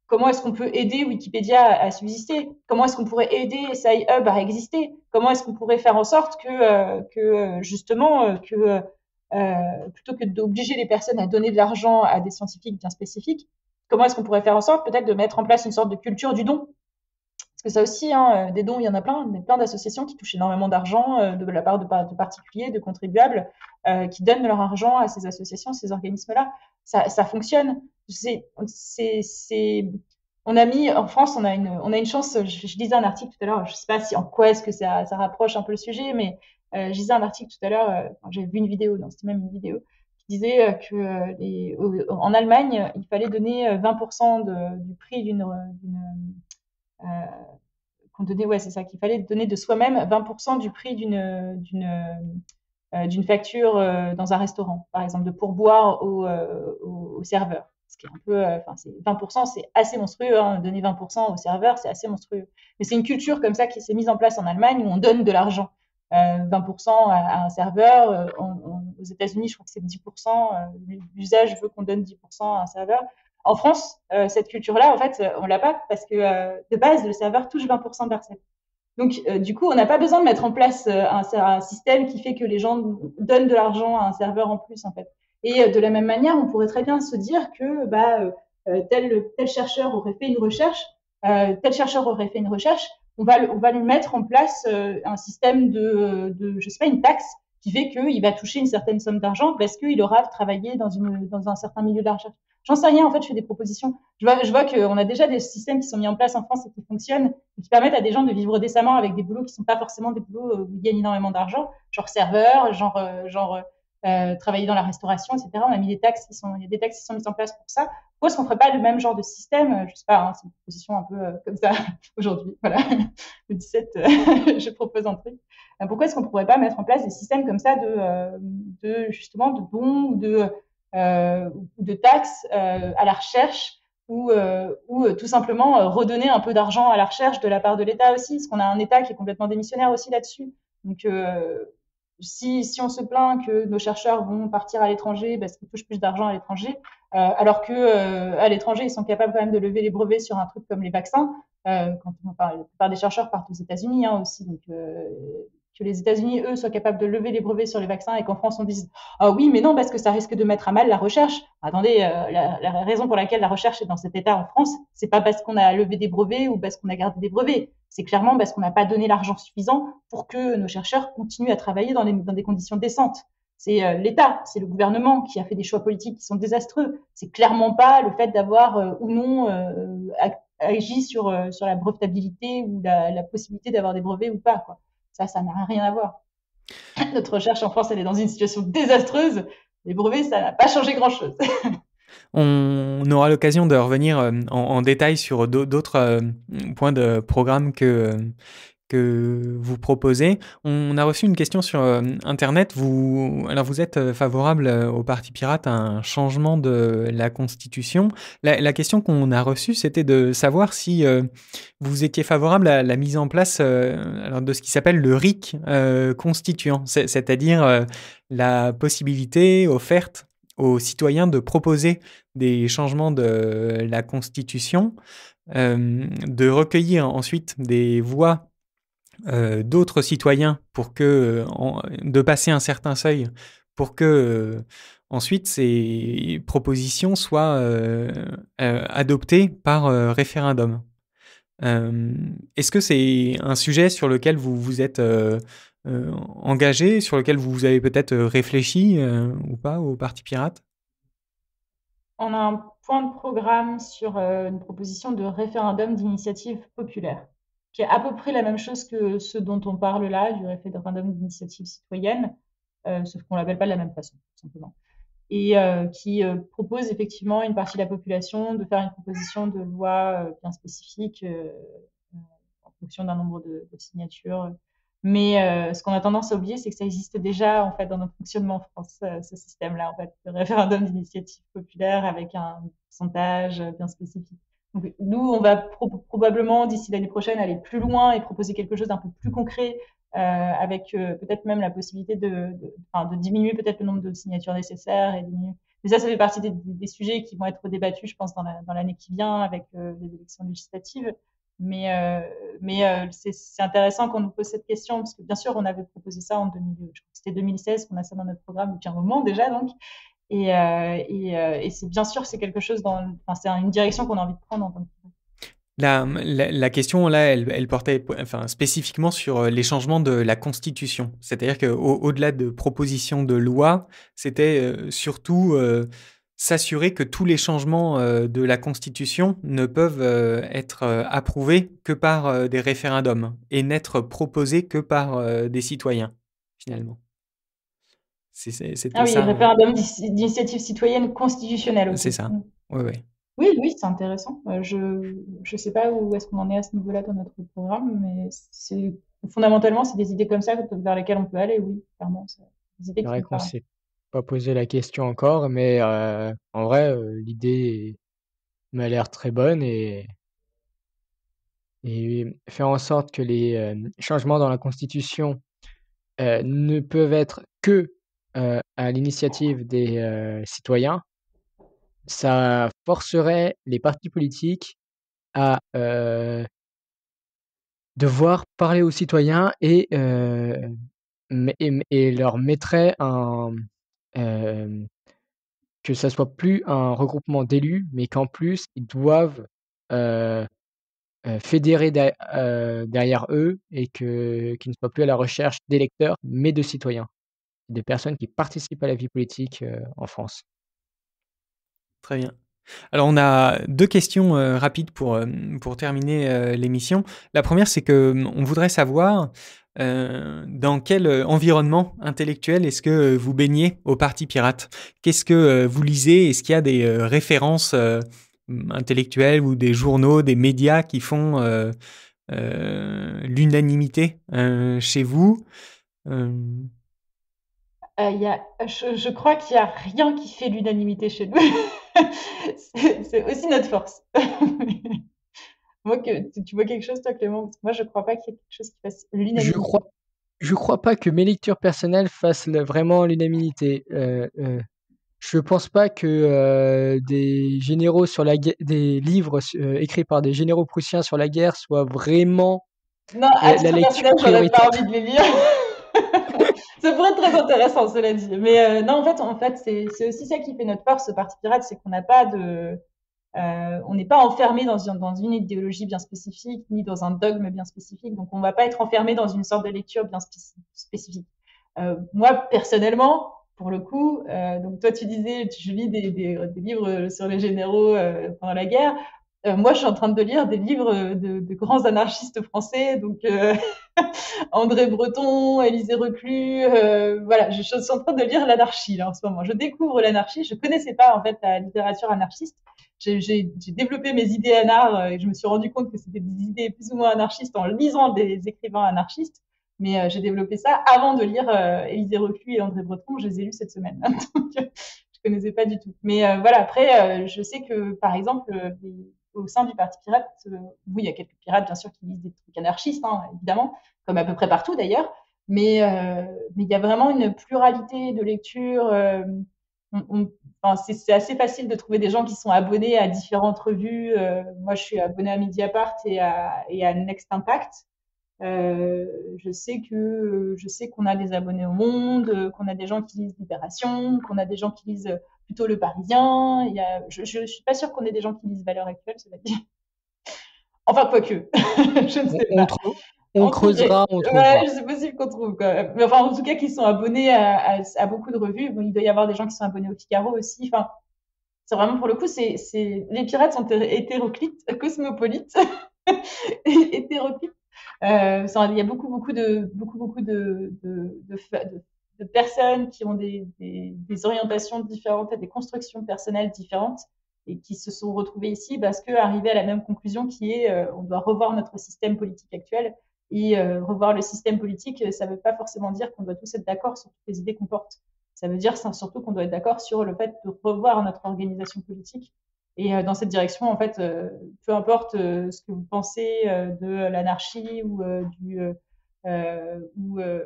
comment est-ce qu'on peut aider Wikipédia à subsister? Comment est-ce qu'on pourrait aider SciHub à exister? Comment est-ce qu'on pourrait faire en sorte que justement, plutôt que d'obliger les personnes à donner de l'argent à des scientifiques bien spécifiques, comment est-ce qu'on pourrait faire en sorte peut-être de mettre en place une sorte de culture du don? Parce que ça aussi, hein, des dons, il y en a plein, il y a plein d'associations qui touchent énormément d'argent de la part de particuliers, de contribuables, qui donnent leur argent à ces associations, ces organismes-là. Ça fonctionne. On a mis en France, on a une chance. Je lisais un article tout à l'heure. Je sais pas si en quoi est-ce que ça rapproche un peu le sujet, mais je lisais un article tout à l'heure. J'ai vu une vidéo, non, c'était même une vidéo qui disait en Allemagne, il fallait donner 20% du prix euh, qu'on donnait, ouais, c'est ça, qu'il fallait donner de soi-même 20% du prix d'une facture dans un restaurant, par exemple, de pourboire au serveur. Ce qui est un peu, enfin, 20%, c'est assez monstrueux, hein, donner 20% au serveur, c'est assez monstrueux. Mais c'est une culture comme ça qui s'est mise en place en Allemagne où on donne de l'argent. 20% à un serveur. Aux États-Unis, je crois que c'est 10%. L'usage veut qu'on donne 10% à un serveur. En France, cette culture-là, en fait, on l'a pas parce que de base, le serveur touche 20% de la recette. Donc, du coup, on n'a pas besoin de mettre en place un système qui fait que les gens donnent de l'argent à un serveur en plus, en fait. Et de la même manière, on pourrait très bien se dire que tel chercheur aurait fait une recherche, on va lui mettre en place un système je sais pas, une taxe qui fait qu'il va toucher une certaine somme d'argent parce qu'il aura travaillé dans un certain milieu de la recherche. J'en sais rien, en fait, je fais des propositions. Je vois qu'on a déjà des systèmes qui sont mis en place en France et qui fonctionnent, et qui permettent à des gens de vivre décemment avec des boulots qui sont pas forcément des boulots où ils gagnent énormément d'argent, genre serveur, travailler dans la restauration, etc. Il y a des taxes qui sont mises en place pour ça. Pourquoi est-ce qu'on ferait pas le même genre de système? Je sais pas, hein, c'est une proposition un peu comme ça aujourd'hui. Voilà, le 17, je propose un truc. Pourquoi est-ce qu'on pourrait pas mettre en place des systèmes comme ça justement de dons ou de taxes à la recherche ou tout simplement redonner un peu d'argent à la recherche de la part de l'État aussi, parce qu'on a un État qui est complètement démissionnaire aussi là-dessus. Donc, si on se plaint que nos chercheurs vont partir à l'étranger parce qu'ils touchent plus d'argent à l'étranger, alors que à l'étranger, ils sont capables quand même de lever les brevets sur un truc comme les vaccins, quand on parle, la plupart des chercheurs partent aux États-Unis hein, aussi, donc que les États-Unis, eux, soient capables de lever les brevets sur les vaccins et qu'en France, on dise ah oui, mais non, parce que ça risque de mettre à mal la recherche. Attendez, la raison pour laquelle la recherche est dans cet état en France, c'est pas parce qu'on a levé des brevets ou parce qu'on a gardé des brevets. C'est clairement parce qu'on n'a pas donné l'argent suffisant pour que nos chercheurs continuent à travailler dans des conditions décentes. C'est l'État, c'est le gouvernement qui a fait des choix politiques qui sont désastreux. C'est clairement pas le fait d'avoir ou non agi sur la brevetabilité ou la possibilité d'avoir des brevets ou pas, quoi. Ça n'a rien à voir. Notre recherche en France, elle est dans une situation désastreuse. Les brevets, ça n'a pas changé grand-chose. On aura l'occasion de revenir en détail sur d'autres points de programme que vous proposez. On a reçu une question sur Internet. Vous êtes favorable au Parti Pirate à un changement de la Constitution. La question qu'on a reçue, c'était de savoir si vous étiez favorable à la mise en place de ce qui s'appelle le RIC constituant, c'est-à-dire la possibilité offerte aux citoyens de proposer des changements de la Constitution, de recueillir ensuite des voix d'autres citoyens pour que de passer un certain seuil pour que ensuite ces propositions soient adoptées par référendum. Est-ce que c'est un sujet sur lequel vous vous êtes engagé, sur lequel vous avez peut-être réfléchi ou pas au Parti Pirate? On a un point de programme sur une proposition de référendum d'initiative populaire, qui est à peu près la même chose que ce dont on parle là, du référendum d'initiative citoyenne, sauf qu'on ne l'appelle pas de la même façon, tout simplement. Et qui propose effectivement une partie de la population de faire une proposition de loi bien spécifique en fonction d'un nombre de signatures Mais ce qu'on a tendance à oublier, c'est que ça existe déjà en fait dans notre fonctionnement en France, ce système-là, en fait, le référendum d'initiative populaire avec un pourcentage bien spécifique. Donc, nous, on va probablement d'ici l'année prochaine aller plus loin et proposer quelque chose d'un peu plus concret, avec peut-être même la possibilité de diminuer peut-être le nombre de signatures nécessaires et diminuer. Mais ça fait partie des sujets qui vont être débattus, je pense, dans l'année qui vient avec les élections législatives. Mais c'est intéressant qu'on nous pose cette question parce que bien sûr, on avait proposé ça en 2000, je crois que c'était 2016 qu'on a ça dans notre programme depuis un moment déjà donc. Et c'est bien sûr c'est quelque chose enfin, c'est une direction qu'on a envie de prendre en tant que. La question, là, elle portait spécifiquement sur les changements de la Constitution. C'est-à-dire qu'au-delà de propositions de loi, c'était surtout s'assurer que tous les changements de la Constitution ne peuvent être approuvés que par des référendums et n'être proposés que par des citoyens, finalement. C'était Ah oui, ça. référendum d'initiative citoyenne constitutionnelle. Okay. C'est ça. Oui. Oui, c'est intéressant. Je sais pas où est-ce qu'on en est à ce niveau-là dans notre programme, mais fondamentalement, c'est des idées comme ça vers lesquelles on peut aller, oui, clairement. C'est des idées C'est qui vrai me qu'on parlent. s'est pas posé la question encore, mais en vrai, l'idée m'a l'air très bonne et faire en sorte que les changements dans la constitution, ne peuvent être que, à l'initiative des citoyens, ça forcerait les partis politiques à, devoir parler aux citoyens et leur mettrait que ça soit plus un regroupement d'élus, mais qu'en plus ils doivent, heu fédérer derrière eux et qu'ils ne soient plus à la recherche d'électeurs, mais de citoyens, de personnes qui participent à la vie politique, en France. Très bien. Alors, on a 2 questions rapides pour terminer l'émission. La première, c'est qu'on voudrait savoir dans quel environnement intellectuel est-ce que vous baignez au Parti Pirate? Qu'est-ce que vous lisez? Est-ce qu'il y a des références intellectuelles ou des journaux, des médias qui font l'unanimité chez vous? Je crois qu'il y a rien qui fait l'unanimité chez nous. C'est aussi notre force. Moi, tu vois quelque chose, toi, Clément? Parce que moi, je crois pas qu'il y ait quelque chose qui fasse Je l'unanimité. crois je crois pas que mes lectures personnelles fassent vraiment l'unanimité. Je pense pas que, des livres écrits par des généraux prussiens sur la guerre soient vraiment Non, à la titre lecture personnel, j'aurais pas prioritaire. envie de les lire. Ça pourrait être très intéressant, cela dit. Mais non, en fait, c'est aussi ça qui fait notre force, ce Parti Pirate, c'est qu'on n'a pas on n'est pas enfermé dans une idéologie bien spécifique, ni dans un dogme bien spécifique. Donc, on va pas être enfermé dans une sorte de lecture bien spécifique. Moi, personnellement, pour le coup, donc toi, tu disais, je lis des livres sur les généraux pendant la guerre. Moi, je suis en train de lire des livres de grands anarchistes français, donc André Breton, Élisée Reclus. Voilà, je suis en train de lire l'anarchie là en ce moment. Je découvre l'anarchie. Je connaissais pas en fait la littérature anarchiste. J'ai développé mes idées anards et je me suis rendu compte que c'était des idées plus ou moins anarchistes en lisant des écrivains anarchistes. Mais j'ai développé ça avant de lire Élisée Reclus et André Breton. Je les ai lus cette semaine. Donc, je connaissais pas du tout. Mais voilà, après, je sais que, par exemple, au sein du Parti Pirate, oui, il y a quelques pirates, bien sûr, qui lisent des trucs anarchistes, hein, évidemment, comme à peu près partout d'ailleurs. Mais il y a vraiment une pluralité de lecture. Enfin, c'est assez facile de trouver des gens qui sont abonnés à différentes revues. Moi, je suis abonnée à Mediapart et à Next Impact. Je sais qu'on a des abonnés au Monde, qu'on a des gens qui lisent Libération, qu'on a des gens qui lisent plutôt Le Parisien. Je suis pas sûre qu'on ait des gens qui lisent Valeurs Actuelles, cela dit. Enfin, quoique, je ne sais On pas. trou on creusera, on Ouais, trouvera. c'est possible qu'on trouve quand même. Mais enfin, en tout cas, qui sont abonnés à beaucoup de revues. Bon, il doit y avoir des gens qui sont abonnés au Figaro aussi. Enfin, c'est vraiment pour le coup, les pirates sont hétéroclites, cosmopolites, hétéroclites. Il y a beaucoup de personnes qui ont des orientations différentes et des constructions personnelles différentes et qui se sont retrouvées ici parce qu'arrivées à la même conclusion qui est on doit revoir notre système politique actuel Et revoir le système politique, ça ne veut pas forcément dire qu'on doit tous être d'accord sur toutes les idées qu'on porte. Ça veut dire surtout qu'on doit être d'accord sur le fait de revoir notre organisation politique. Et dans cette direction, en fait, peu importe ce que vous pensez de l'anarchie ou pardon, il y a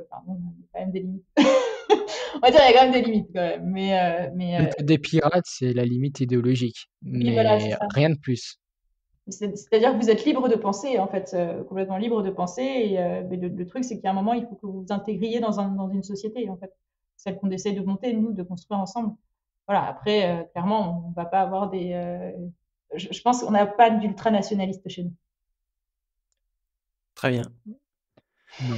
quand même des limites. On va dire il y a quand même des limites quand même. Le code des pirates, c'est la limite idéologique, Oui, voilà, c'est mais ça. rien de plus. C'est-à-dire que vous êtes libre de penser, en fait, complètement libre de penser. Et mais le truc, c'est qu'il y a un moment, il faut que vous vous intégriez dans une société, en fait. Celle qu'on essaie de monter, nous, de construire ensemble. Voilà, après, clairement, on va pas avoir des. Je pense qu'on n'a pas d'ultranationalistes chez nous. Très bien. Non,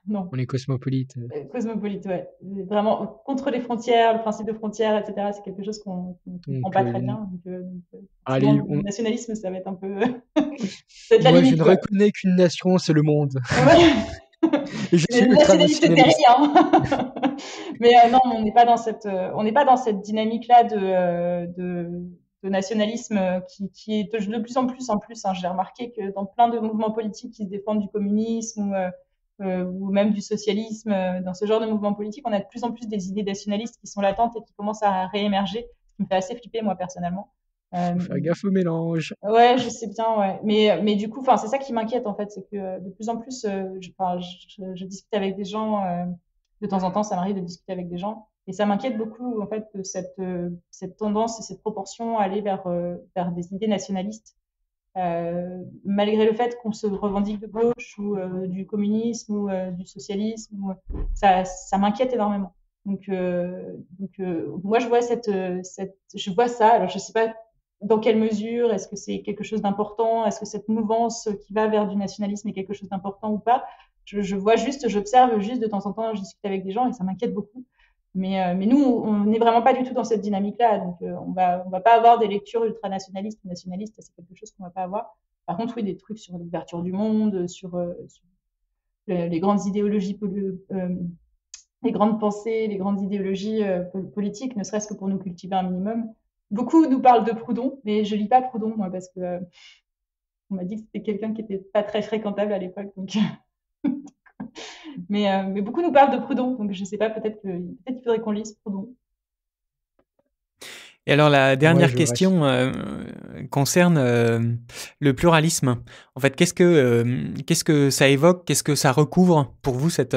Non. on est cosmopolite. Cosmopolite, ouais. Vraiment, contre les frontières, le principe de frontières, etc., c'est quelque chose qu'on ne comprend Donc, pas très bien. allez, Effectivement, le nationalisme, ça va être un peu. C'est de la moi, je limite, ne quoi. reconnais qu'une nation, c'est le monde. Ouais. Et je suis Le nationaliste ultra-nationaliste. terrien. Mais non, on n'est pas dans cette dynamique-là de nationalisme qui est de plus en plus en plus. Hein. J'ai remarqué que dans plein de mouvements politiques qui se défendent du communisme ou même du socialisme, dans ce genre de mouvements politiques, on a de plus en plus des idées nationalistes qui sont latentes et qui commencent à réémerger, ce qui me fait assez flipper, moi, personnellement. Faut faire gaffe au mélange. Ouais, je sais bien, ouais. Mais du coup, enfin, c'est ça qui m'inquiète en fait, c'est que de plus en plus, je discute avec des gens de temps en temps, ça m'arrive de discuter avec des gens, et ça m'inquiète beaucoup en fait de cette tendance et cette proportion à aller vers des idées nationalistes, malgré le fait qu'on se revendique de gauche ou du communisme ou du socialisme, ça m'inquiète énormément. Donc, moi, je vois ça. Alors, je sais pas dans quelle mesure, est-ce que c'est quelque chose d'important? Est-ce que cette mouvance qui va vers du nationalisme est quelque chose d'important ou pas? J'observe juste de temps en temps, je discute avec des gens et ça m'inquiète beaucoup. Mais nous, on n'est vraiment pas du tout dans cette dynamique-là. Donc, on va pas avoir des lectures ultranationalistes ou nationalistes. C'est quelque chose qu'on va pas avoir. Par contre, oui, des trucs sur l'ouverture du monde, sur les grandes idéologies, les grandes pensées, les grandes idéologies politiques, ne serait-ce que pour nous cultiver un minimum. Beaucoup nous parlent de Proudhon, mais je lis pas Proudhon, moi, parce que on m'a dit que c'était quelqu'un qui était pas très fréquentable à l'époque. Donc mais beaucoup nous parlent de Proudhon, donc je sais pas, peut-être qu'il faudrait qu'on lise Proudhon. Et alors la Moi, dernière je reste. question concerne le pluralisme. En fait, qu'est-ce que ça évoque, qu'est-ce que ça recouvre pour vous cette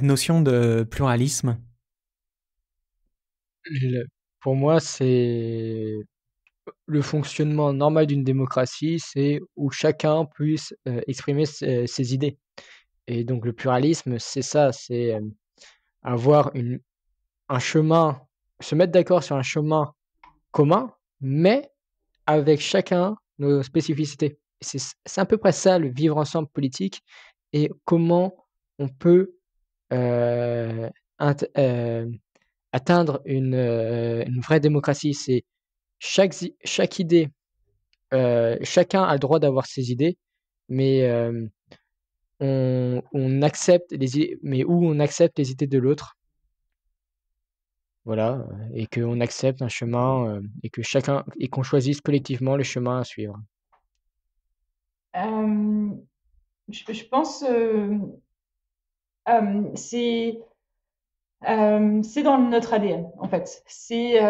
notion de pluralisme? Pour moi, c'est le fonctionnement normal d'une démocratie, c'est où chacun puisse exprimer ses idées. Et donc le pluralisme, c'est ça, c'est avoir un chemin, se mettre d'accord sur un chemin commun, mais avec chacun nos spécificités. C'est à peu près ça le vivre ensemble politique et comment on peut euh, int- euh, atteindre une vraie démocratie. C'est chaque idée, chacun a le droit d'avoir ses idées, mais on accepte mais où on accepte les idées de l'autre, voilà, et qu'on accepte un chemin et qu'on choisisse collectivement le chemin à suivre. Euh, je pense c'est dans notre ADN en fait. C'est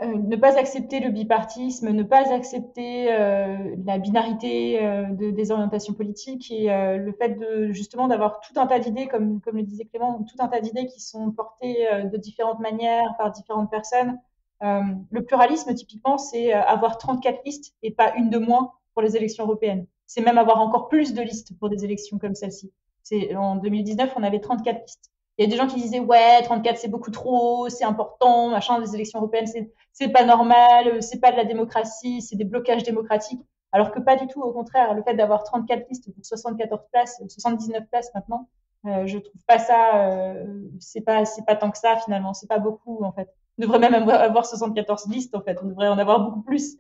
ne pas accepter le bipartisme, ne pas accepter la binarité des orientations politiques et le fait de justement d'avoir tout un tas d'idées, comme le disait Clément, tout un tas d'idées qui sont portées de différentes manières par différentes personnes. Le pluralisme, typiquement, c'est avoir 34 listes et pas une de moins pour les élections européennes. C'est même avoir encore plus de listes pour des élections comme celle-ci. En 2019, on avait 34 listes. Il y a des gens qui disaient ouais, 34 c'est beaucoup trop, c'est important, machin, les élections européennes c'est pas normal, c'est pas de la démocratie, c'est des blocages démocratiques. Alors que pas du tout, au contraire, le fait d'avoir 34 listes pour 74 places, 79 places maintenant, je trouve pas ça, c'est pas tant que ça finalement, c'est pas beaucoup en fait. On devrait même avoir 74 listes en fait, on devrait en avoir beaucoup plus.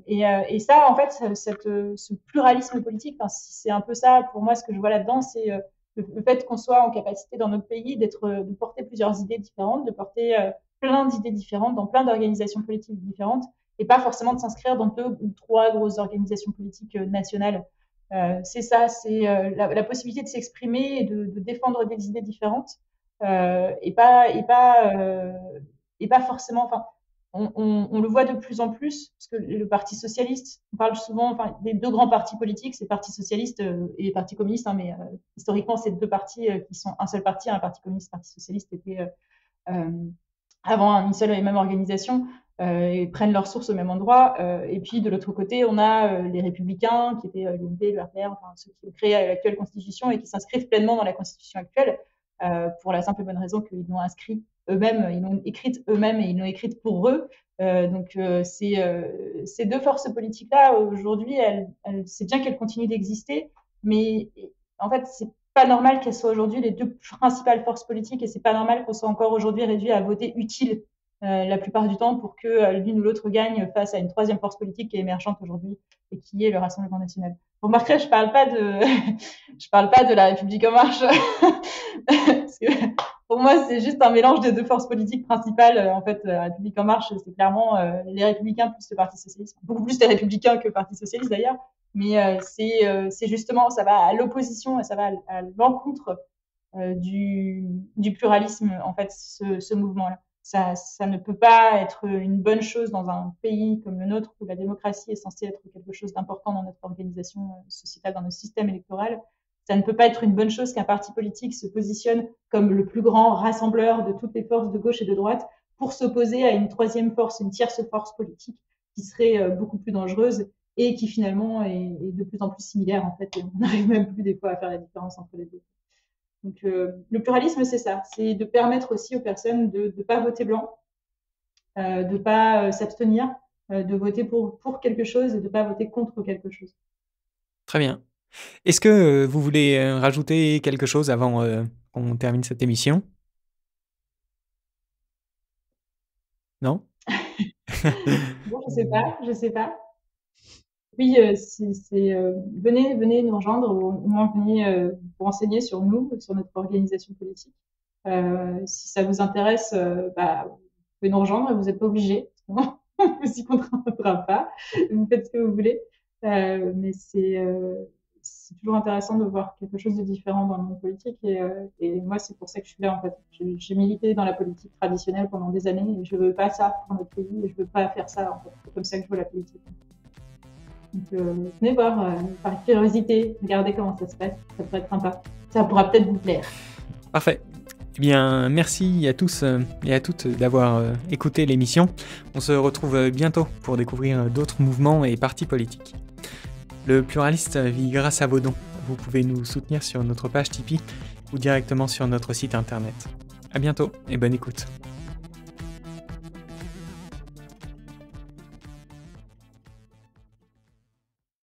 Et ça, en fait, ce pluralisme politique, c'est un peu ça pour moi ce que je vois là-dedans, c'est le fait qu'on soit en capacité dans notre pays de porter plusieurs idées différentes, de porter plein d'idées différentes dans plein d'organisations politiques différentes et pas forcément de s'inscrire dans 2 ou 3 grosses organisations politiques nationales. C'est ça, c'est la possibilité de s'exprimer et de défendre des idées différentes, et pas forcément. Enfin, on le voit de plus en plus, parce que le Parti socialiste, on parle souvent, enfin, des deux grands partis politiques, c'est le Parti socialiste et le Parti communiste, hein, mais historiquement, c'est deux partis qui sont un seul parti, un Parti communiste, un Parti socialiste était avant une seule et même organisation, et prennent leurs sources au même endroit. Et puis de l'autre côté, on a les Républicains, qui étaient l'UMP, le RPR, enfin ceux qui ont créé l'actuelle Constitution et qui s'inscrivent pleinement dans la Constitution actuelle, pour la simple et bonne raison qu'ils l'ont inscrite eux-mêmes, ils l'ont écrite eux-mêmes et ils l'ont écrite pour eux. Donc ces deux forces politiques-là, aujourd'hui, c'est bien qu'elles continuent d'exister, mais en fait, c'est pas normal qu'elles soient aujourd'hui les deux principales forces politiques, et c'est pas normal qu'on soit encore aujourd'hui réduit à voter utile la plupart du temps pour que l'une ou l'autre gagne face à une troisième force politique qui est émergente aujourd'hui et qui est le Rassemblement national. Vous remarquerez, je parle pas de la République en marche. Parce que pour moi, c'est juste un mélange des deux forces politiques principales. En fait, la République en marche, c'est clairement les Républicains plus le Parti socialiste. Beaucoup plus les Républicains que le Parti socialiste d'ailleurs. Mais c'est justement, ça va à l'opposition et ça va à l'encontre du pluralisme, en fait, ce mouvement-là. Ça ne peut pas être une bonne chose dans un pays comme le nôtre, où la démocratie est censée être quelque chose d'important dans notre organisation sociétale, dans notre système électoral. Ça ne peut pas être une bonne chose qu'un parti politique se positionne comme le plus grand rassembleur de toutes les forces de gauche et de droite pour s'opposer à une troisième force, une tierce force politique qui serait beaucoup plus dangereuse et qui finalement est de plus en plus similaire, en fait, et on n'arrive même plus des fois à faire la différence entre les deux. Donc le pluralisme, c'est ça, c'est de permettre aussi aux personnes de ne pas voter blanc, de ne pas s'abstenir, de voter pour quelque chose et de ne pas voter contre quelque chose. Très bien. Est-ce que vous voulez rajouter quelque chose avant qu'on termine cette émission? Non? Bon, je sais pas. Oui, venez nous rejoindre, ou au moins venez vous renseigner sur nous, sur notre organisation politique. Si ça vous intéresse, vous pouvez nous rejoindre, vous n'êtes pas obligés. On ne vous y contraindra pas. Vous faites ce que vous voulez. Mais c'est toujours intéressant de voir quelque chose de différent dans le monde politique. Et moi, c'est pour ça que je suis là, en fait. J'ai milité dans la politique traditionnelle pendant des années et je ne veux pas ça pour notre pays et je ne veux pas faire ça, en fait. C'est comme ça que je vois la politique. Donc, venez voir par curiosité, regardez comment ça se passe, ça pourrait être sympa. Ça pourra peut-être vous plaire. Parfait. Eh bien, merci à tous et à toutes d'avoir écouté l'émission. On se retrouve bientôt pour découvrir d'autres mouvements et partis politiques. Le pluraliste vit grâce à vos dons. Vous pouvez nous soutenir sur notre page Tipeee ou directement sur notre site internet. À bientôt et bonne écoute.